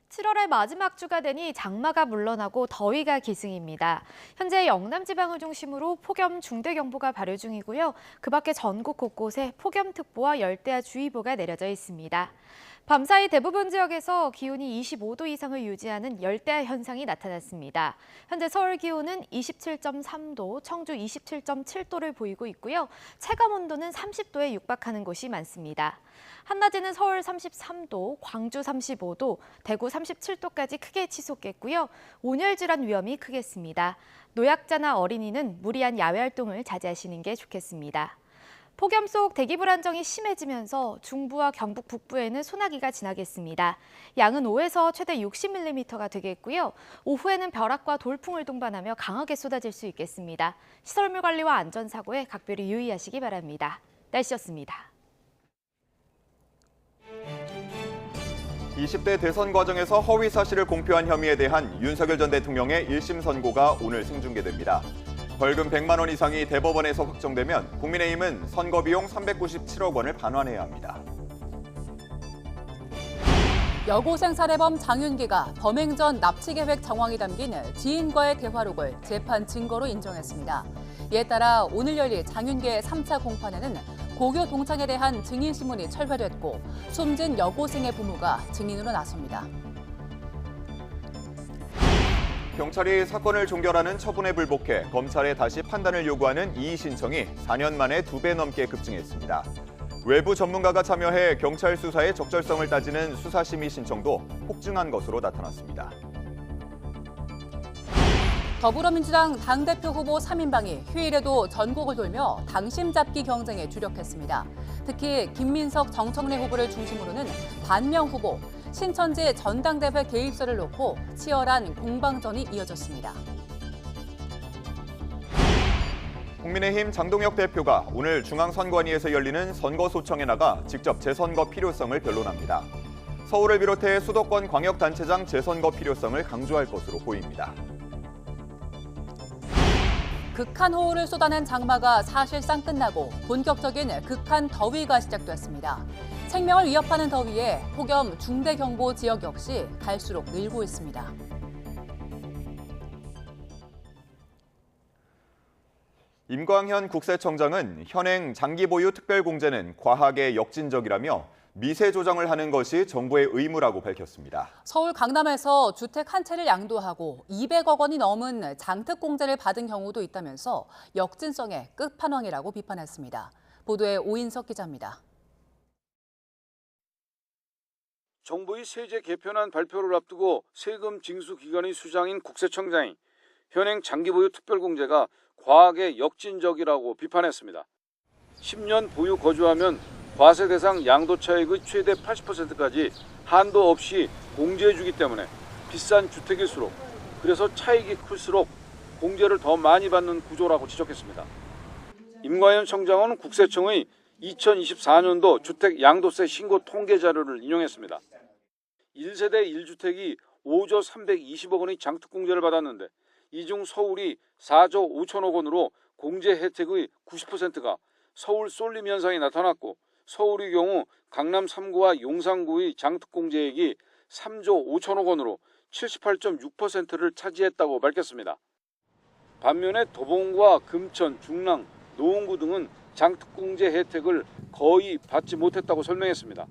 7월의 마지막 주가 되니 장마가 물러나고 더위가 기승입니다. 현재 영남 지방을 중심으로 폭염 중대경보가 발효 중이고요. 그 밖에 전국 곳곳에 폭염특보와 열대야주의보가 내려져 있습니다. 밤사이 대부분 지역에서 기온이 25도 이상을 유지하는 열대야 현상이 나타났습니다. 현재 서울 기온은 27.3도, 청주 27.7도를 보이고 있고요. 체감 온도는 30도에 육박하는 곳이 많습니다. 한낮에는 서울 33도, 광주 35도, 대구 37도까지 크게 치솟겠고요. 온열 질환 위험이 크겠습니다. 노약자나 어린이는 무리한 야외 활동을 자제하시는 게 좋겠습니다. 폭염 속 대기 불안정이 심해지면서 중부와 경북 북부에는 소나기가 지나겠습니다. 양은 5에서 최대 60mm가 되겠고요. 오후에는 벼락과 돌풍을 동반하며 강하게 쏟아질 수 있겠습니다. 시설물 관리와 안전사고에 각별히 유의하시기 바랍니다. 날씨였습니다. 20대 대선 과정에서 허위 사실을 공표한 혐의에 대한 윤석열 전 대통령의 1심 선고가 오늘 생중계됩니다. 벌금 100만 원 이상이 대법원에서 확정되면 국민의힘은 선거 비용 397억 원을 반환해야 합니다. 여고생 살해범 장윤기가 범행 전 납치 계획 정황이 담긴 지인과의 대화록을 재판 증거로 인정했습니다. 이에 따라 오늘 열릴 장윤기의 3차 공판에는 고교 동창에 대한 증인 신문이 철회됐고 숨진 여고생의 부모가 증인으로 나섭니다. 경찰이 사건을 종결하는 처분에 불복해 검찰에 다시 판단을 요구하는 이의 신청이 4년 만에 2배 넘게 급증했습니다. 외부 전문가가 참여해 경찰 수사의 적절성을 따지는 수사심의 신청도 폭증한 것으로 나타났습니다. 더불어민주당 당대표 후보 3인방이 휴일에도 전국을 돌며 당심 잡기 경쟁에 주력했습니다. 특히 김민석, 정청래 후보를 중심으로는 반명 후보, 신천지 전당대회 개입설을 놓고 치열한 공방전이 이어졌습니다. 국민의힘 장동혁 대표가 오늘 중앙선관위에서 열리는 선거소청에 나가 직접 재선거 필요성을 변론합니다. 서울을 비롯해 수도권 광역단체장 재선거 필요성을 강조할 것으로 보입니다. 극한 호우를 쏟아낸 장마가 사실상 끝나고 본격적인 극한 더위가 시작됐습니다. 생명을 위협하는 더위에 폭염 중대경보 지역 역시 갈수록 늘고 있습니다. 임광현 국세청장은 현행 장기보유 특별공제는 과하게 역진적이라며 미세 조정을 하는 것이 정부의 의무라고 밝혔습니다. 서울 강남에서 주택 한 채를 양도하고 200억 원이 넘은 장특공제를 받은 경우도 있다면서 역진성의 끝판왕이라고 비판했습니다. 보도에 오인석 기자입니다. 정부의 세제 개편안 발표를 앞두고 세금 징수 기관의 수장인 국세청장이 현행 장기보유 특별공제가 과하게 역진적이라고 비판했습니다. 10년 보유 거주하면 과세 대상 양도차익의 최대 80%까지 한도 없이 공제해주기 때문에 비싼 주택일수록 그래서 차익이 클수록 공제를 더 많이 받는 구조라고 지적했습니다. 임광현 청장은 국세청의 2024년도 주택 양도세 신고 통계 자료를 인용했습니다. 1세대 1주택이 5조 320억 원의 장특공제를 받았는데 이 중 서울이 4조 5천억 원으로 공제 혜택의 90%가 서울 쏠림 현상이 나타났고 서울의 경우 강남 3구와 용산구의 장특공제액이 3조 5천억 원으로 78.6%를 차지했다고 밝혔습니다. 반면에 도봉구와 금천, 중랑, 노원구 등은 장특공제 혜택을 거의 받지 못했다고 설명했습니다.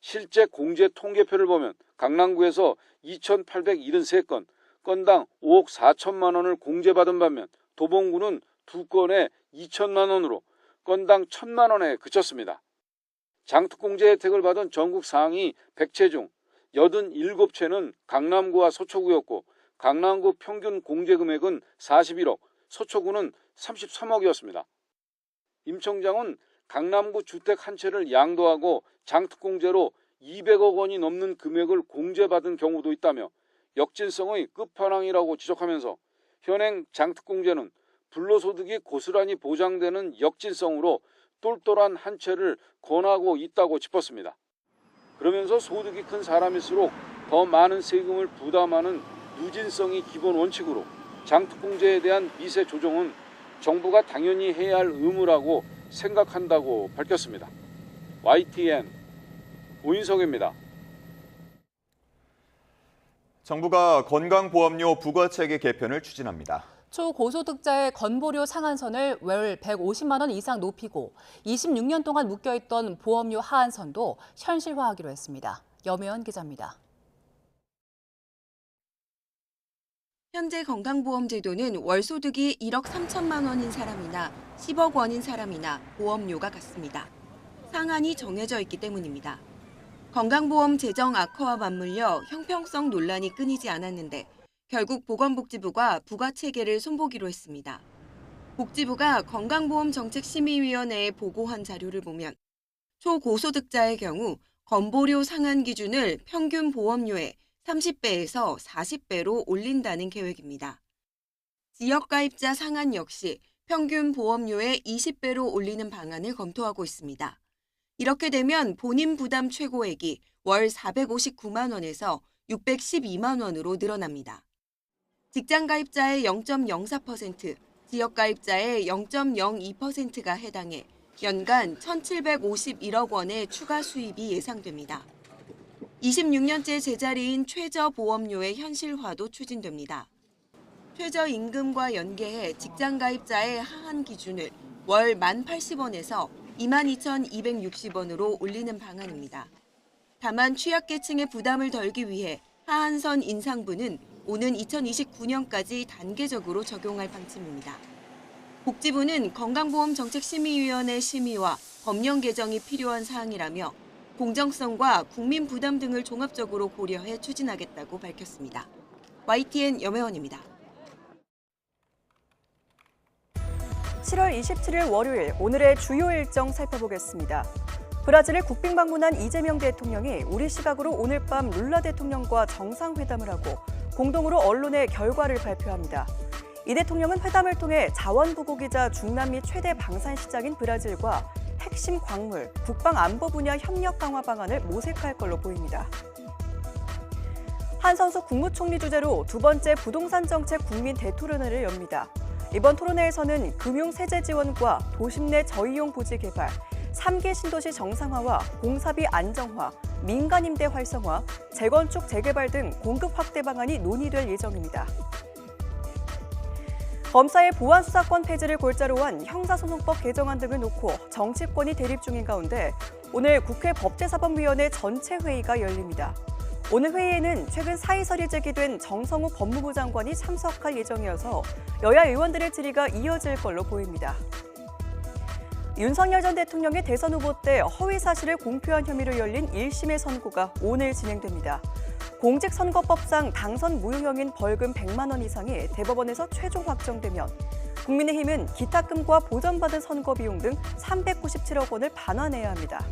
실제 공제 통계표를 보면 강남구에서 2,873건, 건당 5억 4천만 원을 공제받은 반면 도봉구는 2건에 2천만 원으로 건당 1,000만 원에 그쳤습니다. 장특공제 혜택을 받은 전국 상위 100채 중 87채는 강남구와 서초구였고 강남구 평균 공제 금액은 41억, 서초구는 33억이었습니다. 임 청장은 강남구 주택 한 채를 양도하고 장특공제로 200억 원이 넘는 금액을 공제받은 경우도 있다며 역진성의 끝판왕이라고 지적하면서 현행 장특공제는 불로소득이 고스란히 보장되는 역진성으로 똘똘한 한 채를 권하고 있다고 짚었습니다. 그러면서 소득이 큰 사람일수록 더 많은 세금을 부담하는 누진성이 기본 원칙으로 장특공제에 대한 미세 조정은 정부가 당연히 해야 할 의무라고 생각한다고 밝혔습니다. YTN 오인석입니다. 정부가 건강보험료 부과체계 개편을 추진합니다. 초고소득자의 건보료 상한선을 월 150만 원 이상 높이고 26년 동안 묶여있던 보험료 하한선도 현실화하기로 했습니다. 염혜연 기자입니다. 현재 건강보험제도는 월소득이 1억 3천만 원인 사람이나 10억 원인 사람이나 보험료가 같습니다. 상한이 정해져 있기 때문입니다. 건강보험 재정 악화와 맞물려 형평성 논란이 끊이지 않았는데 결국 보건복지부가 부과체계를 손보기로 했습니다. 복지부가 건강보험정책심의위원회에 보고한 자료를 보면 초고소득자의 경우 건보료 상한 기준을 평균 보험료의 30배에서 40배로 올린다는 계획입니다. 지역가입자 상한 역시 평균 보험료의 20배로 올리는 방안을 검토하고 있습니다. 이렇게 되면 본인 부담 최고액이 월 459만 원에서 612만 원으로 늘어납니다. 직장가입자의 0.04%, 지역가입자의 0.02%가 해당해 연간 1,751억 원의 추가 수입이 예상됩니다. 26년째 제자리인 최저보험료의 현실화도 추진됩니다. 최저임금과 연계해 직장가입자의 하한 기준을 월 1,080원에서 22,260원으로 올리는 방안입니다. 다만 취약계층의 부담을 덜기 위해 하한선 인상분은 오는 2029년까지 단계적으로 적용할 방침입니다. 복지부는 건강보험정책심의위원회 심의와 법령 개정이 필요한 사항이라며 공정성과 국민 부담 등을 종합적으로 고려해 추진하겠다고 밝혔습니다. YTN 염혜원입니다. 7월 27일 월요일 오늘의 주요 일정 살펴보겠습니다. 브라질을 국빈 방문한 이재명 대통령이 우리 시각으로 오늘 밤 룰라 대통령과 정상회담을 하고 공동으로 언론에 결과를 발표합니다. 이 대통령은 회담을 통해 자원부국이자 중남미 최대 방산시장인 브라질과 핵심 광물, 국방안보 분야 협력 강화 방안을 모색할 걸로 보입니다. 한선수 국무총리 주재로 두 번째 부동산 정책 국민 대토론회를 엽니다. 이번 토론회에서는 금융세제 지원과 도심 내 저이용 부지 개발, 3기 신도시 정상화와 공사비 안정화, 민간 임대 활성화, 재건축 재개발 등 공급 확대 방안이 논의될 예정입니다. 검사의 보안 수사권 폐지를 골자로 한 형사소송법 개정안 등을 놓고 정치권이 대립 중인 가운데 오늘 국회 법제사법위원회 전체 회의가 열립니다. 오늘 회의에는 최근 사의설이 제기된 정성욱 법무부 장관이 참석할 예정이어서 여야 의원들의 질의가 이어질 걸로 보입니다. 윤석열 전 대통령의 대선 후보 때 허위 사실을 공표한 혐의로 열린 1심의 선고가 오늘 진행됩니다. 공직선거법상 당선 무효형인 벌금 100만 원 이상이 대법원에서 최종 확정되면 국민의힘은 기탁금과 보전받은 선거 비용 등 397억 원을 반환해야 합니다.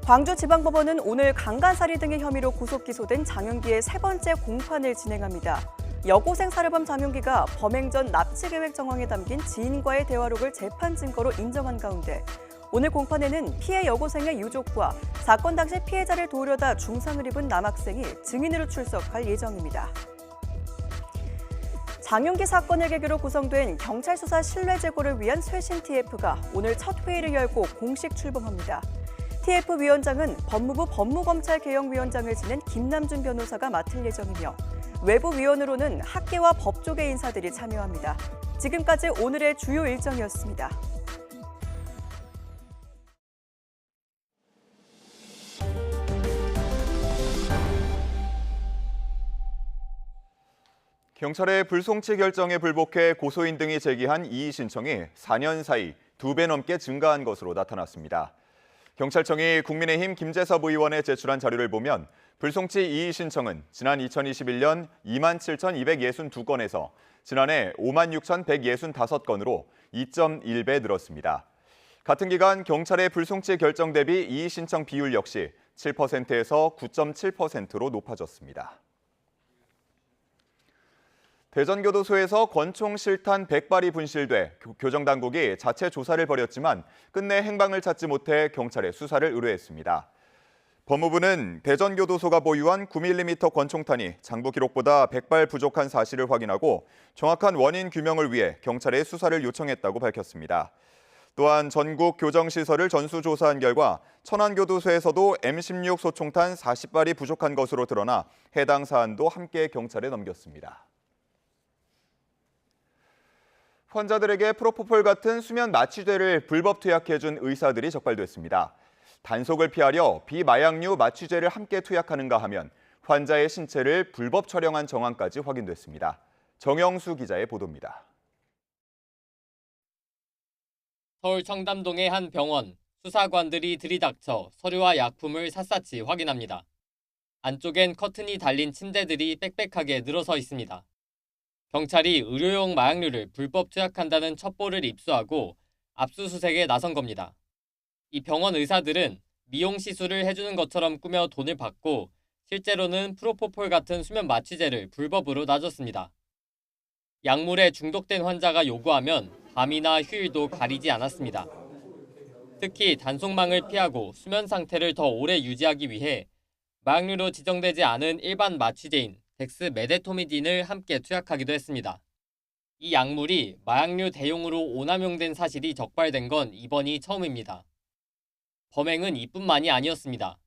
광주지방법원은 오늘 강간살인 등의 혐의로 구속 기소된 장윤기의 세 번째 공판을 진행합니다. 여고생 살해범 장윤기가 범행 전 납치 계획 정황에 담긴 지인과의 대화록을 재판 증거로 인정한 가운데 오늘 공판에는 피해 여고생의 유족과 사건 당시 피해자를 도우려다 중상을 입은 남학생이 증인으로 출석할 예정입니다. 장윤기 사건을 계기로 구성된 경찰 수사 신뢰 제고를 위한 쇄신 TF가 오늘 첫 회의를 열고 공식 출범합니다. TF 위원장은 법무부 법무검찰개혁위원장을 지낸 김남준 변호사가 맡을 예정이며 외부 위원으로는 학계와 법조계 인사들이 참여합니다. 지금까지 오늘의 주요 일정이었습니다. 경찰의 불송치 결정에 불복해 고소인 등이 제기한 이의 신청이 4년 사이 2배 넘게 증가한 것으로 나타났습니다. 경찰청이 국민의힘 김재섭 의원에 제출한 자료를 보면 불송치 이의 신청은 지난 2021년 27,262건에서 지난해 56,165건으로 2.1배 늘었습니다. 같은 기간 경찰의 불송치 결정 대비 이의 신청 비율 역시 7%에서 9.7%로 높아졌습니다. 대전교도소에서 권총 실탄 100발이 분실돼 교정당국이 자체 조사를 벌였지만 끝내 행방을 찾지 못해 경찰에 수사를 의뢰했습니다. 법무부는 대전교도소가 보유한 9mm 권총탄이 장부 기록보다 100발 부족한 사실을 확인하고 정확한 원인 규명을 위해 경찰에 수사를 요청했다고 밝혔습니다. 또한 전국 교정시설을 전수조사한 결과 천안교도소에서도 M16 소총탄 40발이 부족한 것으로 드러나 해당 사안도 함께 경찰에 넘겼습니다. 환자들에게 프로포폴 같은 수면 마취제를 불법 투약해준 의사들이 적발됐습니다. 단속을 피하려 비마약류 마취제를 함께 투약하는가 하면 환자의 신체를 불법 촬영한 정황까지 확인됐습니다. 정영수 기자의 보도입니다. 서울 청담동의 한 병원, 수사관들이 들이닥쳐 서류와 약품을 샅샅이 확인합니다. 안쪽엔 커튼이 달린 침대들이 빽빽하게 늘어서 있습니다. 경찰이 의료용 마약류를 불법 투약한다는 첩보를 입수하고 압수수색에 나선 겁니다. 이 병원 의사들은 미용 시술을 해주는 것처럼 꾸며 돈을 받고 실제로는 프로포폴 같은 수면 마취제를 불법으로 놔줬습니다. 약물에 중독된 환자가 요구하면 밤이나 휴일도 가리지 않았습니다. 특히 단속망을 피하고 수면 상태를 더 오래 유지하기 위해 마약류로 지정되지 않은 일반 마취제인 덱스메데토미딘을 함께 투약하기도 했습니다. 이 약물이 마약류 대용으로 오남용된 사실이 적발된 건 이번이 처음입니다. 범행은 이뿐만이 아니었습니다.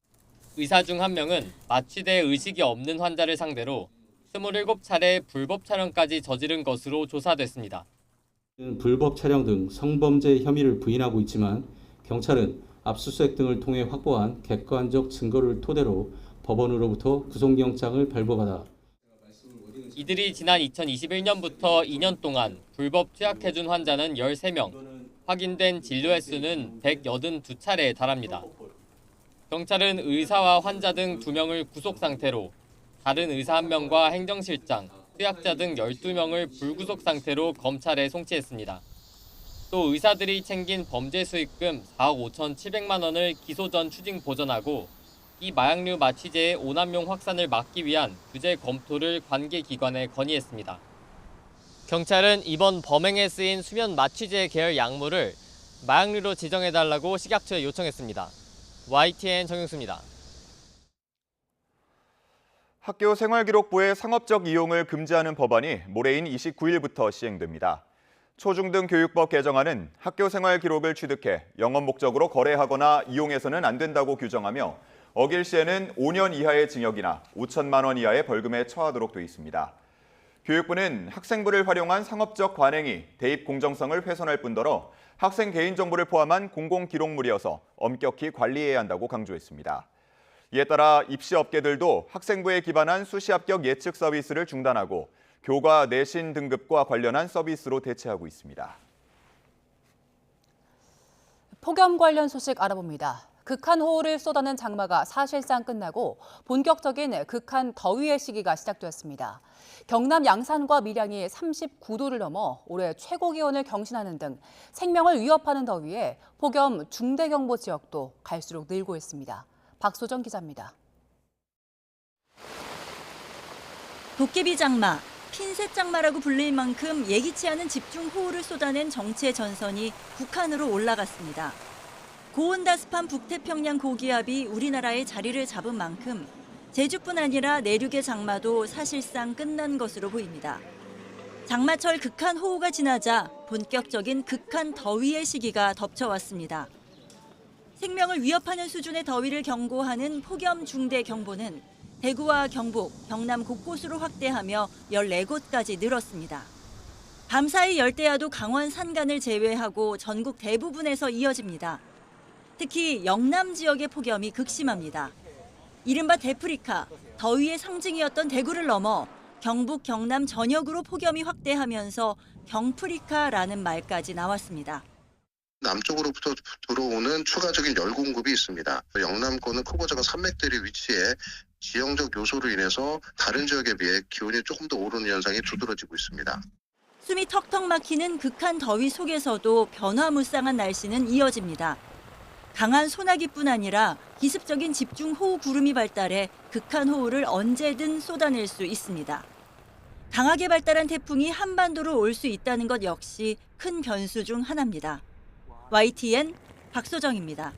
의사 중 한 명은 마취대에 의식이 없는 환자를 상대로 27차례 불법 촬영까지 저지른 것으로 조사됐습니다. 불법 촬영 등 성범죄 혐의를 부인하고 있지만 경찰은 압수수색 등을 통해 확보한 객관적 증거를 토대로 법원으로부터 구속영장을 발부받아 이들이 지난 2021년부터 2년 동안 불법 투약해준 환자는 13명, 확인된 진료 횟수는 182차례에 달합니다. 경찰은 의사와 환자 등 2명을 구속 상태로 다른 의사 1명과 행정실장, 투약자 등 12명을 불구속 상태로 검찰에 송치했습니다. 또 의사들이 챙긴 범죄 수익금 4억 5,700만 원을 기소 전 추징 보전하고 이 마약류 마취제의 오남용 확산을 막기 위한 규제 검토를 관계기관에 건의했습니다. 경찰은 이번 범행에 쓰인 수면 마취제 계열 약물을 마약류로 지정해달라고 식약처에 요청했습니다. YTN 정영수입니다. 학교 생활기록부의 상업적 이용을 금지하는 법안이 모레인 29일부터 시행됩니다. 초중등 교육법 개정안은 학교 생활 기록을 취득해 영업 목적으로 거래하거나 이용해서는 안 된다고 규정하며 어길 시에는 5년 이하의 징역이나 5천만 원 이하의 벌금에 처하도록 돼 있습니다. 교육부는 학생부를 활용한 상업적 관행이 대입 공정성을 훼손할 뿐더러 학생 개인정보를 포함한 공공기록물이어서 엄격히 관리해야 한다고 강조했습니다. 이에 따라 입시업계들도 학생부에 기반한 수시 합격 예측 서비스를 중단하고 교과 내신 등급과 관련한 서비스로 대체하고 있습니다. 폭염 관련 소식 알아봅니다. 극한 호우를 쏟아낸 장마가 사실상 끝나고 본격적인 극한 더위의 시기가 시작되었습니다. 경남 양산과 밀양이 39도를 넘어 올해 최고 기온을 경신하는 등 생명을 위협하는 더위에 폭염 중대경보 지역도 갈수록 늘고 있습니다. 박소정 기자입니다. 도깨비 장마, 핀셋 장마라고 불릴 만큼 예기치 않은 집중 호우를 쏟아낸 정체 전선이 북한으로 올라갔습니다. 고온다습한 북태평양 고기압이 우리나라에 자리를 잡은 만큼 제주뿐 아니라 내륙의 장마도 사실상 끝난 것으로 보입니다. 장마철 극한 호우가 지나자 본격적인 극한 더위의 시기가 덮쳐왔습니다. 생명을 위협하는 수준의 더위를 경고하는 폭염 중대 경보는 대구와 경북, 경남 곳곳으로 확대하며 14곳까지 늘었습니다. 밤사이 열대야도 강원 산간을 제외하고 전국 대부분에서 이어집니다. 특히 영남 지역의 폭염이 극심합니다. 이른바 데프리카, 더위의 상징이었던 대구를 넘어 경북, 경남 전역으로 폭염이 확대하면서 경프리카라는 말까지 나왔습니다. 남쪽으로부터 들어오는 추가적인 열 공급이 있습니다. 영남권은 크고자가 산맥들이 위치해 지형적 요소로 인해서 다른 지역에 비해 기온이 조금 더 오르는 현상이 두드러지고 있습니다. 숨이 턱턱 막히는 극한 더위 속에서도 변화무쌍한 날씨는 이어집니다. 강한 소나기뿐 아니라 기습적인 집중호우 구름이 발달해 극한 호우를 언제든 쏟아낼 수 있습니다. 강하게 발달한 태풍이 한반도로 올 수 있다는 것 역시 큰 변수 중 하나입니다. YTN 박소정입니다.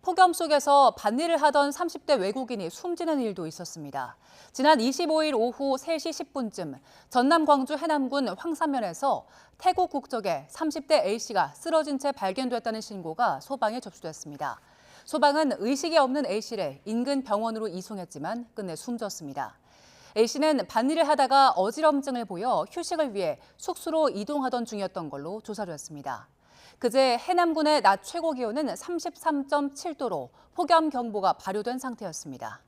폭염 속에서 밭일을 하던 30대 외국인이 숨지는 일도 있었습니다. 지난 25일 오후 3시 10분쯤 전남 광주 해남군 황산면에서 태국 국적의 30대 A씨가 쓰러진 채 발견됐다는 신고가 소방에 접수됐습니다. 소방은 의식이 없는 A씨를 인근 병원으로 이송했지만 끝내 숨졌습니다. A씨는 밭일을 하다가 어지럼증을 보여 휴식을 위해 숙소로 이동하던 중이었던 걸로 조사됐습니다. 그제 해남군의 낮 최고 기온은 33.7도로 폭염 경보가 발효된 상태였습니다.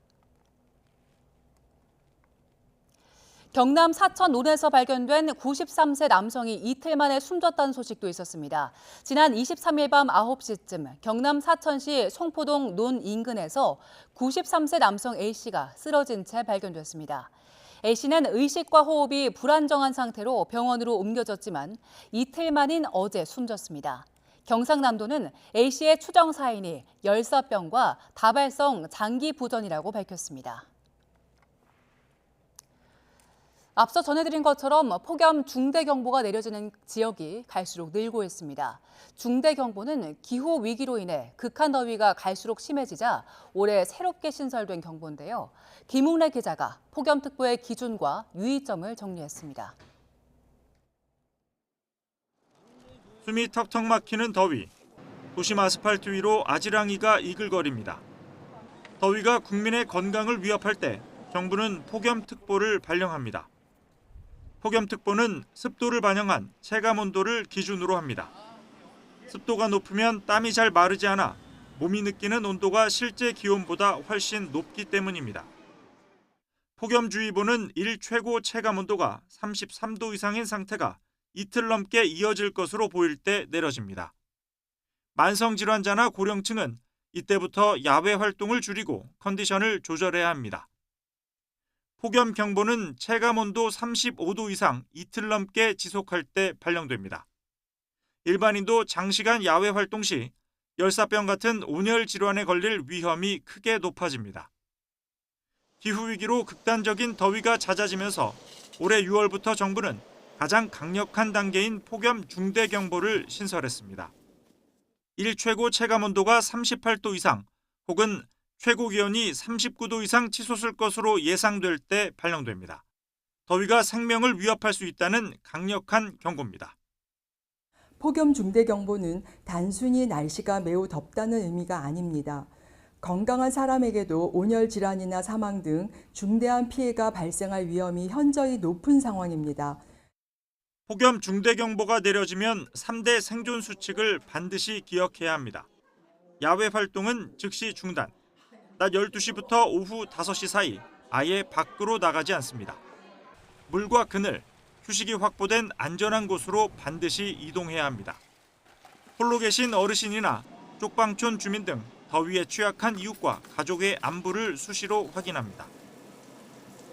경남 사천 논에서 발견된 93세 남성이 이틀 만에 숨졌다는 소식도 있었습니다. 지난 23일 밤 9시쯤 경남 사천시 송포동 논 인근에서 93세 남성 A씨가 쓰러진 채 발견됐습니다. A씨는 의식과 호흡이 불안정한 상태로 병원으로 옮겨졌지만 이틀 만인 어제 숨졌습니다. 경상남도는 A씨의 추정 사인이 열사병과 다발성 장기 부전이라고 밝혔습니다. 앞서 전해드린 것처럼 폭염 중대경보가 내려지는 지역이 갈수록 늘고 있습니다. 중대경보는 기후 위기로 인해 극한 더위가 갈수록 심해지자 올해 새롭게 신설된 경보인데요. 김웅래 기자가 폭염특보의 기준과 유의점을 정리했습니다. 숨이 턱턱 막히는 더위. 도심 아스팔트 위로 아지랑이가 이글거립니다. 더위가 국민의 건강을 위협할 때 정부는 폭염특보를 발령합니다. 폭염특보는 습도를 반영한 체감온도를 기준으로 합니다. 습도가 높으면 땀이 잘 마르지 않아 몸이 느끼는 온도가 실제 기온보다 훨씬 높기 때문입니다. 폭염주의보는 일 최고 체감온도가 33도 이상인 상태가 이틀 넘게 이어질 것으로 보일 때 내려집니다. 만성질환자나 고령층은 이때부터 야외 활동을 줄이고 컨디션을 조절해야 합니다. 폭염경보는 체감온도 35도 이상 이틀 넘게 지속할 때 발령됩니다. 일반인도 장시간 야외 활동 시 열사병 같은 온열 질환에 걸릴 위험이 크게 높아집니다. 기후위기로 극단적인 더위가 잦아지면서 올해 6월부터 정부는 가장 강력한 단계인 폭염 중대경보를 신설했습니다. 일 최고 체감온도가 38도 이상 혹은 최고 기온이 39도 이상 치솟을 것으로 예상될 때 발령됩니다. 더위가 생명을 위협할 수 있다는 강력한 경고입니다. 폭염 중대경보는 단순히 날씨가 매우 덥다는 의미가 아닙니다. 건강한 사람에게도 온열 질환이나 사망 등 중대한 피해가 발생할 위험이 현저히 높은 상황입니다. 폭염 중대경보가 내려지면 3대 생존 수칙을 반드시 기억해야 합니다. 야외 활동은 즉시 중단. 낮 12시부터 오후 5시 사이 아예 밖으로 나가지 않습니다. 물과 그늘, 휴식이 확보된 안전한 곳으로 반드시 이동해야 합니다. 홀로 계신 어르신이나 쪽방촌 주민 등 더위에 취약한 이웃과 가족의 안부를 수시로 확인합니다.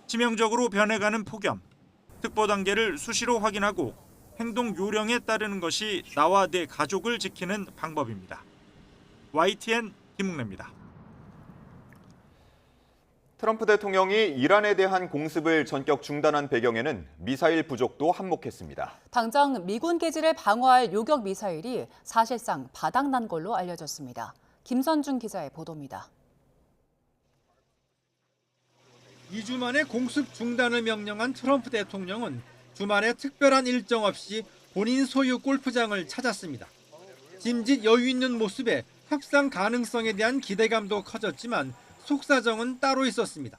치명적으로 변해가는 폭염, 특보 단계를 수시로 확인하고 행동 요령에 따르는 것이 나와 내 가족을 지키는 방법입니다. YTN 김웅래입니다. 트럼프 대통령이 이란에 대한 공습을 전격 중단한 배경에는 미사일 부족도 한몫했습니다. 당장 미군 기지를 방어할 요격 미사일이 사실상 바닥난 걸로 알려졌습니다. 김선중 기자의 보도입니다. 2주 만에 공습 중단을 명령한 트럼프 대통령은 주말에 특별한 일정 없이 본인 소유 골프장을 찾았습니다. 짐짓 여유 있는 모습에 협상 가능성에 대한 기대감도 커졌지만 속사정은 따로 있었습니다.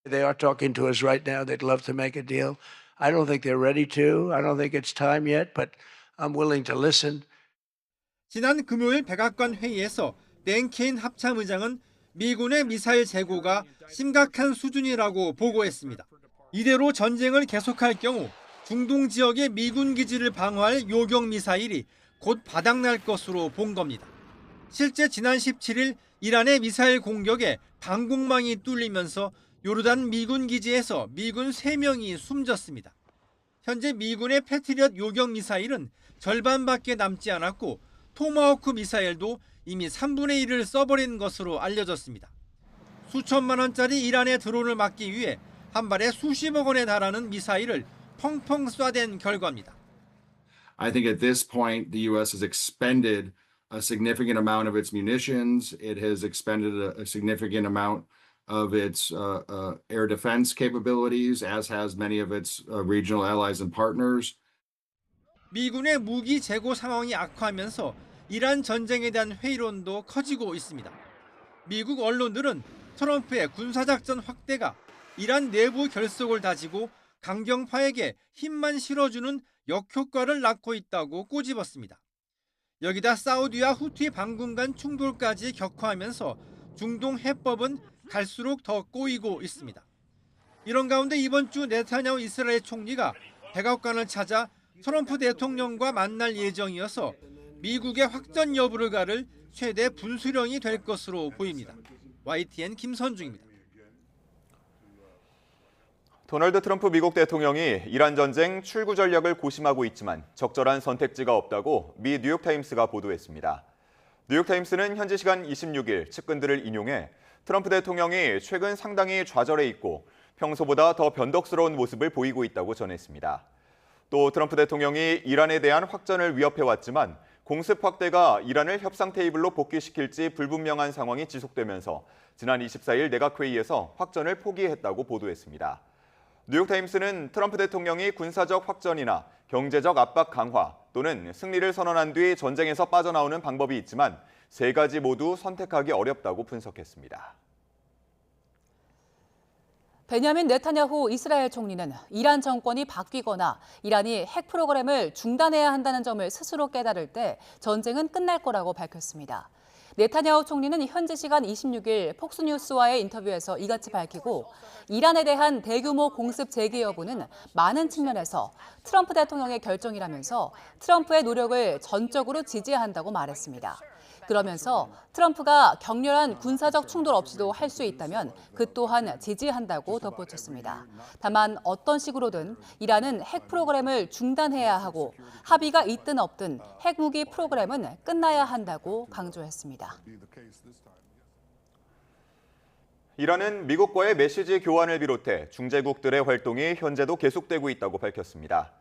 They are talking to us right now. They'd love to make a deal. I don't think they're ready to. I don't think it's time yet, but I'm willing to listen. 지난 금요일 백악관 회의에서 댄 케인 합참의장은 미군의 미사일 재고가 심각한 수준이라고 보고했습니다. 이대로 전쟁을 계속할 경우 중동 지역의 미군 기지를 방어할 요격 미사일이 곧 바닥날 것으로 본 겁니다. 실제 지난 17일 이란의 미사일 공격에 방공망이 뚫리면서 요르단 미군 기지에서 미군 3명이 숨졌습니다. 현재 미군의 패트리엇 요격 미사일은 절반밖에 남지 않았고 토마호크 미사일도 이미 3분의 1을 써버린 것으로 알려졌습니다. 수천만 원짜리 이란의 드론을 막기 위해 한 발에 수십억 원에 달하는 미사일을 펑펑 쏴댄 결과입니다. I think at this point the U.S. has expended a significant amount of its munitions. It has expended a significant amount of its air defense capabilities, as has many of its regional allies and partners. 미군의 무기 재고 상황이 악화하면서 이란 전쟁에 대한 회의론도 커지고 있습니다. 미국 언론들은 트럼프의 군사작전 확대가 이란 내부 결속을 다지고 강경파에게 힘만 실어주는 역효과를 낳고 있다고 꼬집었습니다. 여기다 사우디와 후티 반군 간 충돌까지 격화하면서 중동 해법은 갈수록 더 꼬이고 있습니다. 이런 가운데 이번 주 네타냐후 이스라엘 총리가 백악관을 찾아 트럼프 대통령과 만날 예정이어서 미국의 확전 여부를 가를 최대 분수령이 될 것으로 보입니다. YTN 김선중입니다. 도널드 트럼프 미국 대통령이 이란 전쟁 출구 전략을 고심하고 있지만 적절한 선택지가 없다고 미 뉴욕타임스가 보도했습니다. 뉴욕타임스는 현지 시간 26일 측근들을 인용해 트럼프 대통령이 최근 상당히 좌절해 있고 평소보다 더 변덕스러운 모습을 보이고 있다고 전했습니다. 또 트럼프 대통령이 이란에 대한 확전을 위협해왔지만 공습 확대가 이란을 협상 테이블로 복귀시킬지 불분명한 상황이 지속되면서 지난 24일 내각회의에서 확전을 포기했다고 보도했습니다. 뉴욕타임스는 트럼프 대통령이 군사적 확전이나 경제적 압박 강화 또는 승리를 선언한 뒤 전쟁에서 빠져나오는 방법이 있지만 세 가지 모두 선택하기 어렵다고 분석했습니다. 베냐민 네타냐후 이스라엘 총리는 이란 정권이 바뀌거나 이란이 핵 프로그램을 중단해야 한다는 점을 스스로 깨달을 때 전쟁은 끝날 거라고 밝혔습니다. 네타냐후 총리는 현지 시간 26일 폭스뉴스와의 인터뷰에서 이같이 밝히고 이란에 대한 대규모 공습 재개 여부는 많은 측면에서 트럼프 대통령의 결정이라면서 트럼프의 노력을 전적으로 지지한다고 말했습니다. 그러면서 트럼프가 격렬한 군사적 충돌 없이도 할 수 있다면 그 또한 지지한다고 덧붙였습니다. 다만 어떤 식으로든 이란은 핵 프로그램을 중단해야 하고 합의가 있든 없든 핵무기 프로그램은 끝나야 한다고 강조했습니다. 이란은 미국과의 메시지 교환을 비롯해 중재국들의 활동이 현재도 계속되고 있다고 밝혔습니다.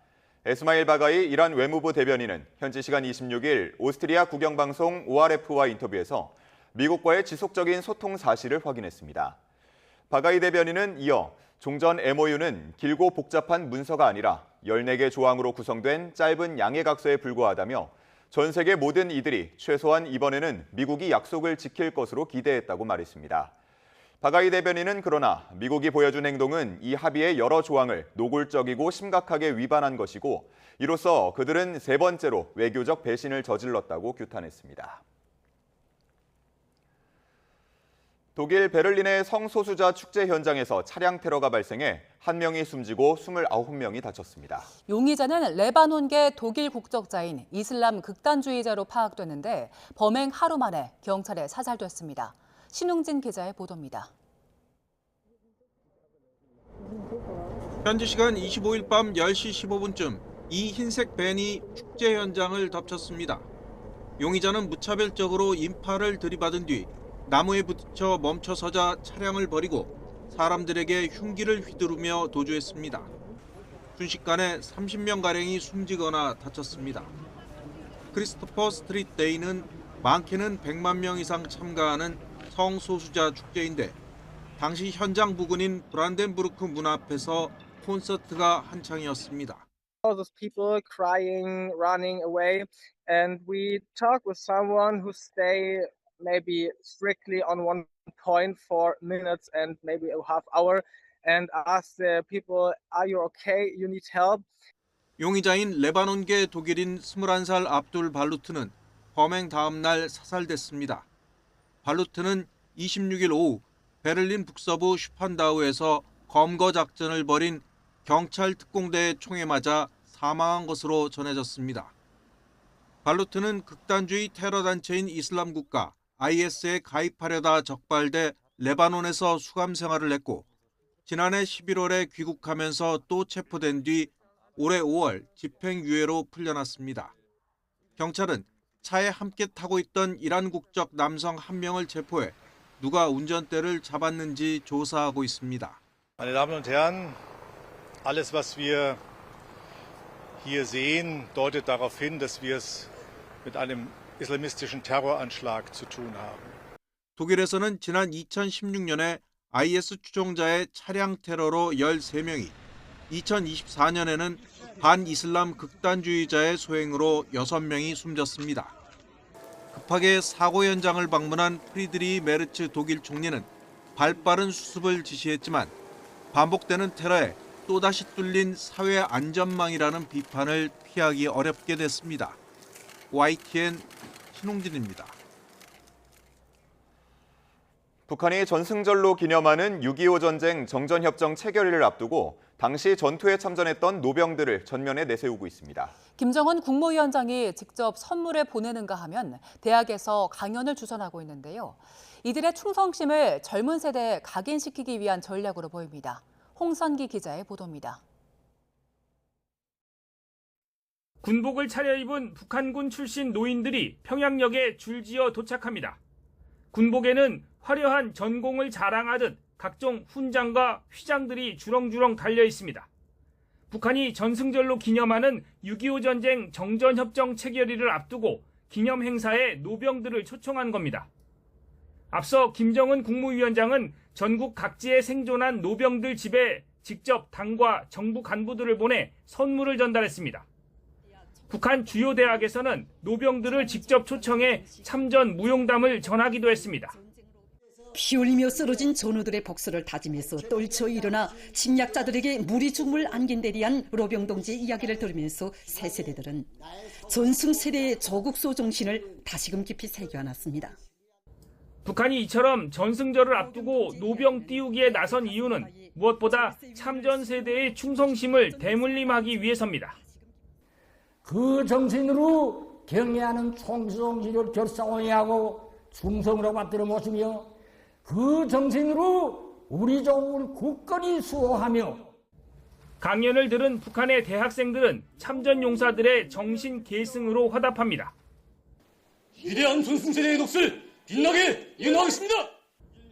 에스마일 바가이 이란 외무부 대변인은 현지 시간 26일 오스트리아 국영방송 ORF와 인터뷰에서 미국과의 지속적인 소통 사실을 확인했습니다. 바가이 대변인은 이어 종전 MOU는 길고 복잡한 문서가 아니라 14개 조항으로 구성된 짧은 양해각서에 불과하다며 전 세계 모든 이들이 최소한 이번에는 미국이 약속을 지킬 것으로 기대했다고 말했습니다. 바가이 대변인은 그러나 미국이 보여준 행동은 이 합의의 여러 조항을 노골적이고 심각하게 위반한 것이고 이로써 그들은 세 번째로 외교적 배신을 저질렀다고 규탄했습니다. 독일 베를린의 성소수자 축제 현장에서 차량 테러가 발생해 1명이 숨지고 29명이 다쳤습니다. 용의자는 레바논계 독일 국적자인 이슬람 극단주의자로 파악됐는데 범행 하루 만에 경찰에 사살됐습니다. 신웅진 기자의 보도입니다. 현지 시간 25일 밤 10시 15분쯤 이 흰색 밴이 축제 현장을 덮쳤습니다. 용의자는 무차별적으로 인파를 들이받은 뒤 나무에 부딪혀 멈춰서자 차량을 버리고 사람들에게 흉기를 휘두르며 도주했습니다. 순식간에 30명가량이 숨지거나 다쳤습니다. 크리스토퍼 스트리트 데이는 많게는 100만 명 이상 참가하는 성소수자 축제인데 당시 현장 부근인 브란덴부르크 문 앞에서 콘서트가 한창이었습니다. All those people crying, running away, and we talk with someone who stay maybe strictly on one point for minutes and maybe a half hour, and ask the people, "Are you okay? You need help?" 용의자인 레바논계 독일인 21살 압둘 발루트는 범행 다음 날 사살됐습니다. 발루트는 26일 오후 베를린 북서부 슈판다우에서 검거 작전을 벌인 경찰 특공대의 총에 맞아 사망한 것으로 전해졌습니다. 발루트는 극단주의 테러 단체인 이슬람 국가 IS에 가입하려다 적발돼 레바논에서 수감 생활을 했고 지난해 11월에 귀국하면서 또 체포된 뒤 올해 5월 집행유예로 풀려났습니다. 경찰은 차에 함께 타고 있던 이란 국적 남성 1명을 체포해 누가 운전대를 잡았는지 조사하고 있습니다. Meine Damen und Herren, alles was wir hier sehen, deutet darauf hin, dass wir es mit einem islamistischen Terroranschlag zu tun haben. 독일에서는 지난 2016년에 IS 추종자의 차량 테러로 13명이, 2024년에는 반이슬람 극단주의자의 소행으로 6명이 숨졌습니다. 급하게 사고 현장을 방문한 프리드리히 메르츠 독일 총리는 발빠른 수습을 지시했지만 반복되는 테러에 또다시 뚫린 사회 안전망이라는 비판을 피하기 어렵게 됐습니다. YTN 신홍진입니다. 북한이 전승절로 기념하는 6.25 전쟁 정전협정 체결일을 앞두고 당시 전투에 참전했던 노병들을 전면에 내세우고 있습니다. 김정은 국무위원장이 직접 선물을 보내는가 하면 대학에서 강연을 주선하고 있는데요. 이들의 충성심을 젊은 세대에 각인시키기 위한 전략으로 보입니다. 홍선기 기자의 보도입니다. 군복을 차려입은 북한군 출신 노인들이 평양역에 줄지어 도착합니다. 군복에는 화려한 전공을 자랑하듯 각종 훈장과 휘장들이 주렁주렁 달려 있습니다. 북한이 전승절로 기념하는 6.25 전쟁 정전협정 체결일을 앞두고 기념 행사에 노병들을 초청한 겁니다. 앞서 김정은 국무위원장은 전국 각지에 생존한 노병들 집에 직접 당과 정부 간부들을 보내 선물을 전달했습니다. 북한 주요 대학에서는 노병들을 직접 초청해 참전 무용담을 전하기도 했습니다. 피 흘리며 쓰러진 전우들의 복수를 다짐해서 떨쳐 일어나 침략자들에게 무리죽음을 안긴 데 대한 로병동지의 이야기를 들으면서 새 세대들은 전승 세대의 조국소 정신을 다시금 깊이 새겨안았습니다. 북한이 이처럼 전승절을 앞두고 노병 띄우기에 나선 이유는 무엇보다 참전 세대의 충성심을 대물림하기 위해서입니다. 그 정신으로 경애하는 총성지를 결사원하고 충성으로 받들어 모시며 그 정신으로 우리 조국을 굳건히 수호하며 강연을 들은 북한의 대학생들은 참전 용사들의 정신 계승으로 화답합니다. 위대한 전승세대의 넋을 빛나게 이어나가겠습니다.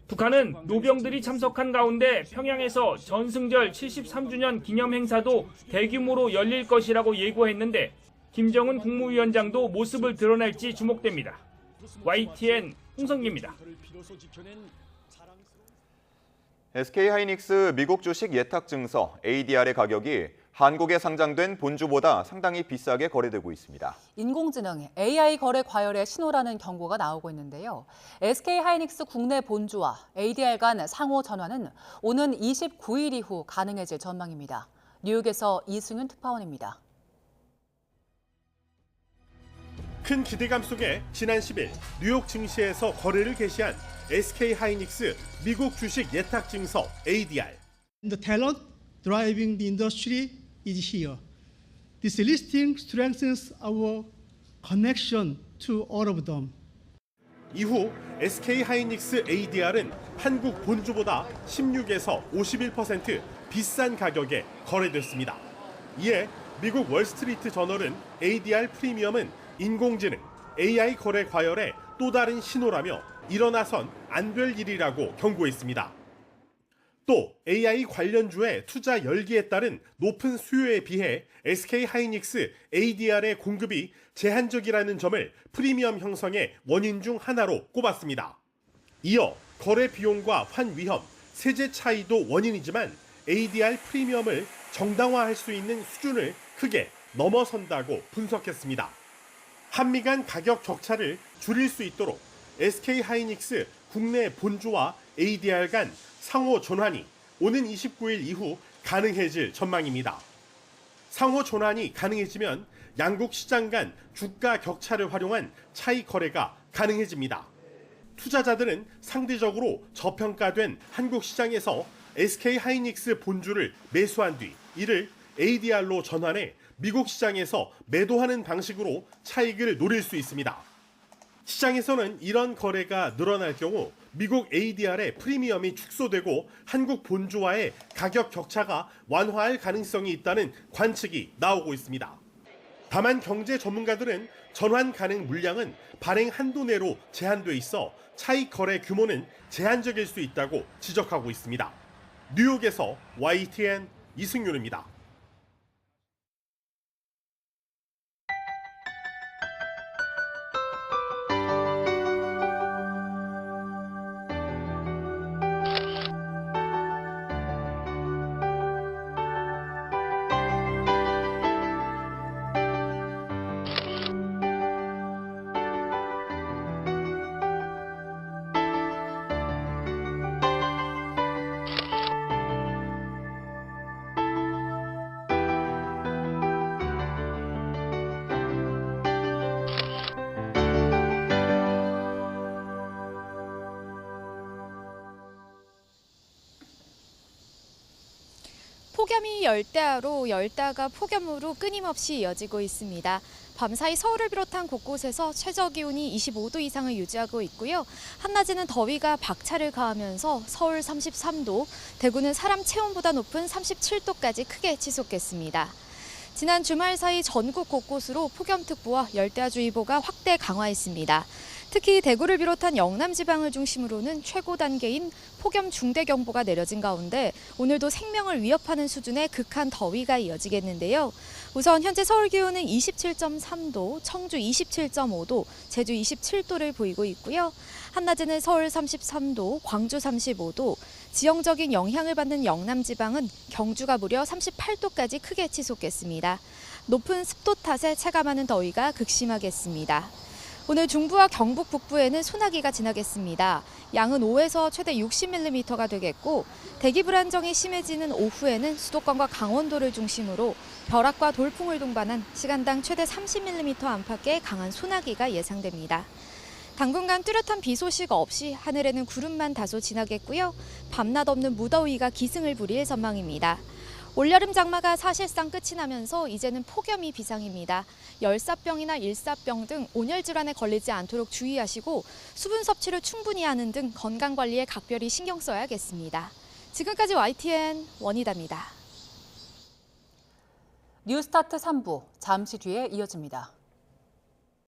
북한은 노병들이 참석한 가운데 평양에서 전승절 73주년 기념 행사도 대규모로 열릴 것이라고 예고했는데 김정은 국무위원장도 모습을 드러낼지 주목됩니다. YTN 홍성기입니다. SK하이닉스 미국 주식 예탁 증서 ADR의 가격이 한국에 상장된 본주보다 상당히 비싸게 거래되고 있습니다. 인공지능 AI 거래 과열의 신호라는 경고가 나오고 있는데요. SK하이닉스 국내 본주와 ADR 간 상호 전환은 오는 29일 이후 가능해질 전망입니다. 뉴욕에서 이승윤 특파원입니다. 큰 기대감 속에 지난 10일 뉴욕 증시에서 거래를 개시한 SK하이닉스 미국 주식 예탁 증서 ADR. The talent driving the industry is here. This listing strengthens our connection to all of them. 이후 SK하이닉스 ADR은 한국 본주보다 16에서 51% 비싼 가격에 거래됐습니다. 이에 미국 월스트리트 저널은 ADR 프리미엄은 인공지능, AI 거래 과열의 또 다른 신호라며 일어나선 안 될 일이라고 경고했습니다. 또 AI 관련주의 투자 열기에 따른 높은 수요에 비해 SK하이닉스 ADR의 공급이 제한적이라는 점을 프리미엄 형성의 원인 중 하나로 꼽았습니다. 이어 거래 비용과 환위험, 세제 차이도 원인이지만 ADR 프리미엄을 정당화할 수 있는 수준을 크게 넘어선다고 분석했습니다. 한미 간 가격 격차를 줄일 수 있도록 SK하이닉스 국내 본주와 ADR 간 상호 전환이 오는 29일 이후 가능해질 전망입니다. 상호 전환이 가능해지면 양국 시장 간 주가 격차를 활용한 차익 거래가 가능해집니다. 투자자들은 상대적으로 저평가된 한국 시장에서 SK 하이닉스 본주를 매수한 뒤 이를 ADR로 전환해 미국 시장에서 매도하는 방식으로 차익을 노릴 수 있습니다. 시장에서는 이런 거래가 늘어날 경우 미국 ADR의 프리미엄이 축소되고 한국 본주와의 가격 격차가 완화할 가능성이 있다는 관측이 나오고 있습니다. 다만 경제 전문가들은 전환 가능 물량은 발행 한도 내로 제한돼 있어 차익 거래 규모는 제한적일 수 있다고 지적하고 있습니다. 뉴욕에서 YTN 이승윤입니다. 폭염이 열대야로 열대야가 폭염으로 끊임없이 이어지고 있습니다. 밤사이 서울을 비롯한 곳곳에서 최저기온이 25도 이상을 유지하고 있고요. 한낮에는 더위가 박차를 가하면서 서울 33도, 대구는 사람 체온보다 높은 37도까지 크게 치솟겠습니다. 지난 주말 사이 전국 곳곳으로 폭염특보와 열대야주의보가 확대 강화했습니다. 특히 대구를 비롯한 영남 지방을 중심으로는 최고 단계인 폭염 중대경보가 내려진 가운데 오늘도 생명을 위협하는 수준의 극한 더위가 이어지겠는데요. 우선 현재 서울 기온은 27.3도, 청주 27.5도, 제주 27도를 보이고 있고요. 한낮에는 서울 33도, 광주 35도, 지형적인 영향을 받는 영남 지방은 경주가 무려 38도까지 크게 치솟겠습니다. 높은 습도 탓에 체감하는 더위가 극심하겠습니다. 오늘 중부와 경북 북부에는 소나기가 지나겠습니다. 양은 5에서 최대 60mm가 되겠고 대기 불안정이 심해지는 오후에는 수도권과 강원도를 중심으로 벼락과 돌풍을 동반한 시간당 최대 30mm 안팎의 강한 소나기가 예상됩니다. 당분간 뚜렷한 비 소식 없이 하늘에는 구름만 다소 지나겠고요. 밤낮 없는 무더위가 기승을 부릴 전망입니다. 올여름 장마가 사실상 끝이 나면서 이제는 폭염이 비상입니다. 열사병이나 일사병 등 온열 질환에 걸리지 않도록 주의하시고 수분 섭취를 충분히 하는 등 건강 관리에 각별히 신경 써야겠습니다. 지금까지 YTN 원희다입니다. 뉴스타트 3부 잠시 뒤에 이어집니다.